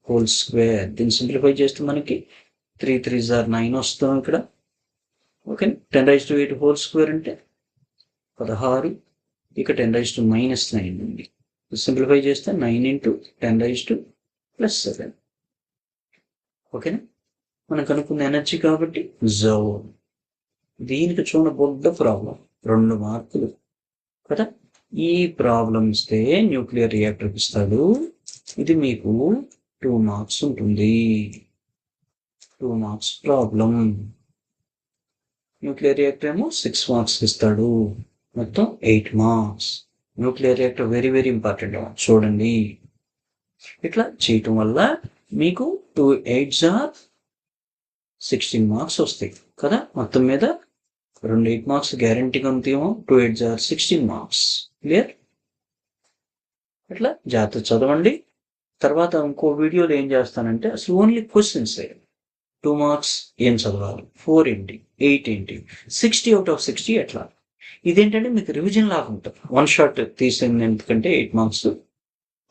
హోల్ స్క్వేర్. దీన్ని సింప్లిఫై చేస్తే మనకి 3 3s are 9 వస్తాం ఇక్కడ. ఓకే 10⁻8 హోల్ స్క్వేర్ అంటే 16. ఇక 10⁻⁻9 ఉంది. సింప్లిఫై చేస్తే 9 ఇంటూ 10⁻+7. ఓకేనా. మనం కనుక్కున్న ఎనర్జీ కాబట్టి జౌల్. దీనికి చూడ బొడ్డ ప్రాబ్లం 2 మార్కులు కదా. ఈ ప్రాబ్లం ఇస్తే న్యూక్లియర్ రియాక్టర్ ఇస్తాడు. ఇది మీకు 2 మార్క్స్ ఉంటుంది. 2 మార్క్స్ ప్రాబ్లం. న్యూక్లియర్ రియాక్టర్ ఏమో 6 మార్క్స్ ఇస్తాడు. మొత్తం 8 marks. Nuclear reactor very very important చూడండి. ఇట్లా చేయటం వల్ల మీకు 2 8s are 16 మార్క్స్ వస్తాయి కదా. మొత్తం మీద 2 8 మార్క్స్ గ్యారంటీగా ఉంటేమో 2 8s are 16 మార్క్స్. క్లియర్. ఇట్లా జాగ్రత్త చదవండి. తర్వాత ఇంకో వీడియోలో ఏం చేస్తానంటే అసలు ఓన్లీ క్వశ్చన్స్ 2 మార్క్స్ ఏం చదవాలి, 4 ఏంటి, 8 ఏంటి, 60 out of 60 ఎట్లా. ఇదేంటంటే మీకు రివిజన్ లాగా ఉంటుంది. 1 షాట్ తీసింది ఎందుకంటే 8 మార్క్స్.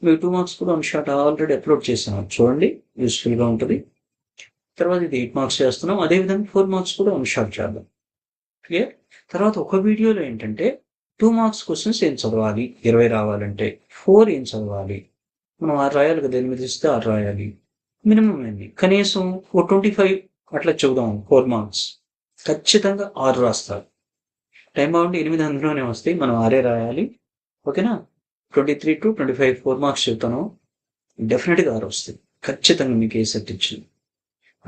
మీకు 2 మార్క్స్ కూడా 1 షాట్ ఆల్రెడీ అప్లోడ్ చేసాను చూడండి, యూస్ఫుల్గా ఉంటుంది. తర్వాత ఇది 8 మార్క్స్ చేస్తున్నాం. అదేవిధంగా 4 మార్క్స్ కూడా 1 షాట్ చేద్దాం. క్లియర్. తర్వాత ఒక వీడియోలో ఏంటంటే 2 మార్క్స్ క్వశ్చన్స్ ఏం చదవాలి 20 రావాలంటే, 4 ఏం చదవాలి, మనం 6 రాయాలి కదా, 8 ఇస్తే 6 రాయాలి. మినిమం ఏంటి కనీసం 25 అట్లా చెబుదాం. 4 మార్క్స్ ఖచ్చితంగా 6 రాస్తారు. టైం బాగుంటే 8 అందులోనే వస్తాయి, మనం 6 రాయాలి. ఓకేనా. 23 to 25 4 మార్క్స్ చెబుతాను. డెఫినెట్గా 6 వస్తాయి ఖచ్చితంగా మీకు ఏ సెట్ ఇచ్చింది.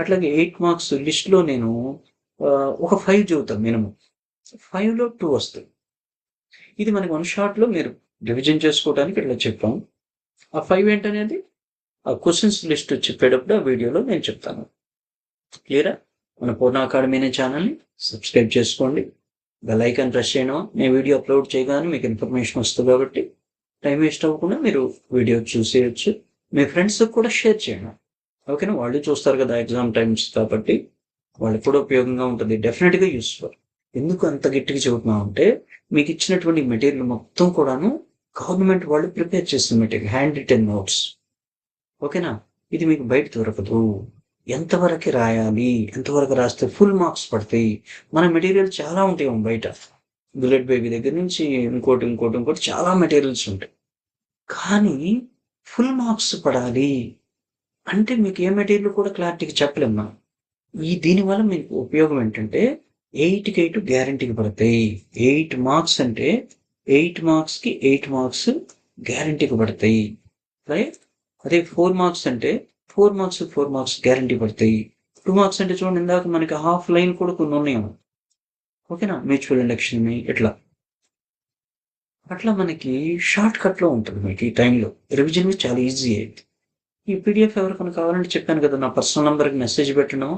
అట్లాగే 8 మార్క్స్ లిస్ట్లో నేను ఒక 5 చెబుతాను మినిమం. 5లో 2 వస్తాయి. ఇది మనకి 1 షాట్లో మీరు రివిజన్ చేసుకోవడానికి ఇట్లా చెప్పాం. ఆ 5 ఏంటనేది ఆ క్వశ్చన్స్ లిస్ట్ చెప్పేటప్పుడు ఆ వీడియోలో నేను చెప్తాను. క్లియరా. మన పూర్ణ అకాడమీ అనే ఛానల్ని సబ్స్క్రైబ్ చేసుకోండి. బెల్ ఐకాన్ ప్రెస్ చేయడం, నేను వీడియో అప్లోడ్ చేయగానే మీకు ఇన్ఫర్మేషన్ వస్తుంది కాబట్టి టైం వేస్ట్ అవ్వకుండా మీరు వీడియో చూసేయచ్చు. మీ ఫ్రెండ్స్కి కూడా షేర్ చేయండి. ఓకేనా. వాళ్ళు చూస్తారు కదా ఎగ్జామ్ టైమ్స్ కాబట్టి వాళ్ళకి కూడా ఉపయోగంగా ఉంటుంది. డెఫినెట్గా యూస్ఫుల్. ఎందుకు అంత గట్టిగా చెబుతున్నామంటే మీకు ఇచ్చినటువంటి మెటీరియల్ మొత్తం కూడాను గవర్నమెంట్ వాళ్ళు ప్రిపేర్ చేసిన మెటీరియల్, హ్యాండ్ రిటెన్ నోట్స్. ఓకేనా. ఇది మీకు బయట దొరకదు. ఎంతవరకు రాయాలి, ఎంతవరకు రాస్తే ఫుల్ మార్క్స్ పడతాయి. మన మెటీరియల్ చాలా ఉంటాయి బయట. బుల్లెట్ బేబీ దగ్గర నుంచి ఇంకోటి చాలా మెటీరియల్స్ ఉంటాయి. కానీ ఫుల్ మార్క్స్ పడాలి అంటే మీకు ఏ మెటీరియల్ కూడా క్లారిటీగా చెప్పలేము మనం. దీనివల్ల మీకు ఉపయోగం ఏంటంటే 8కి 8 గ్యారంటీకి పడతాయి. 8 మార్క్స్ అంటే 8 మార్క్స్కి 8 మార్క్స్ గ్యారంటీకి పడతాయి. రైట్. అదే 4 మార్క్స్ అంటే 4 మార్క్స్ గ్యారంటీ పడతాయి. 2 మార్క్స్ అంటే చూడండి ఇందాక మనకి హాఫ్ లైన్ కూడా కొన్ని ఉన్నాయేమో. ఓకేనా. మ్యూచువల్ ఇండక్షన్ ఇట్లా అట్లా మనకి షార్ట్ కట్లో ఉంటుంది. మీకు ఈ టైంలో రివిజన్ చాలా ఈజీ అయింది. ఈ పీడిఎఫ్ ఎవరికైనా కావాలంటే చెప్పాను కదా, నా పర్సనల్ నెంబర్కి మెసేజ్ పెట్టడం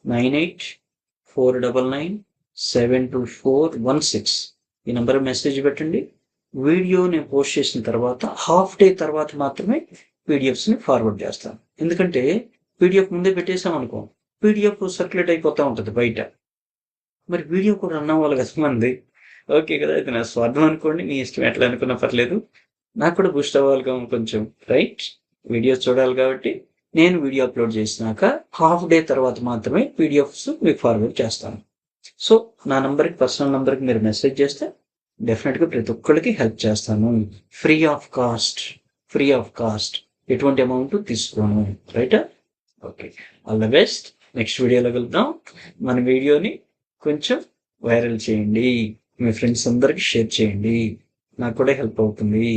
9849972416. ఈ నెంబర్కి మెసేజ్ పెట్టండి. వీడియో నేను పోస్ట్ చేసిన తర్వాత హాఫ్ డే తర్వాత మాత్రమే పీడిఎఫ్స్ని ఫార్వర్డ్ చేస్తాను. ఎందుకంటే పీడిఎఫ్ ముందే పెట్టేసాం అనుకో, పీడిఎఫ్ సర్క్యులేట్ అయిపోతూ ఉంటుంది బయట. మరి వీడియో కూడా రన్ అవ్వాలి కదా మంది. ఓకే కదా. అయితే నా స్వార్థం అనుకోండి, మీ ఇష్టం ఎట్లా అనుకున్నా పర్లేదు. నాకు కూడా బూస్ట్ అవ్వాలిగా కొంచెం. రైట్. వీడియోస్ చూడాలి కాబట్టి నేను వీడియో అప్లోడ్ చేసినాక హాఫ్ డే తర్వాత మాత్రమే పీడిఎఫ్స్ మీకు ఫార్వర్డ్ చేస్తాను. సో నా నంబర్కి, పర్సనల్ నెంబర్కి మీరు మెసేజ్ చేస్తే డెఫినెట్గా ప్రతి ఒక్కరికి హెల్ప్ చేస్తాను. Free of cost. ఎటువంటి అమౌంట్ తీసుకోను. రైటా. Okay. All the best. Next వీడియోలో కలుద్దాం. మన వీడియోని కొంచెం వైరల్ చేయండి, మీ ఫ్రెండ్స్ అందరికి షేర్ చేయండి, నాకు కూడా హెల్ప్ అవుతుంది.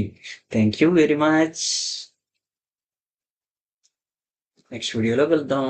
Thank you very much. Next వీడియోలో కలుద్దాం.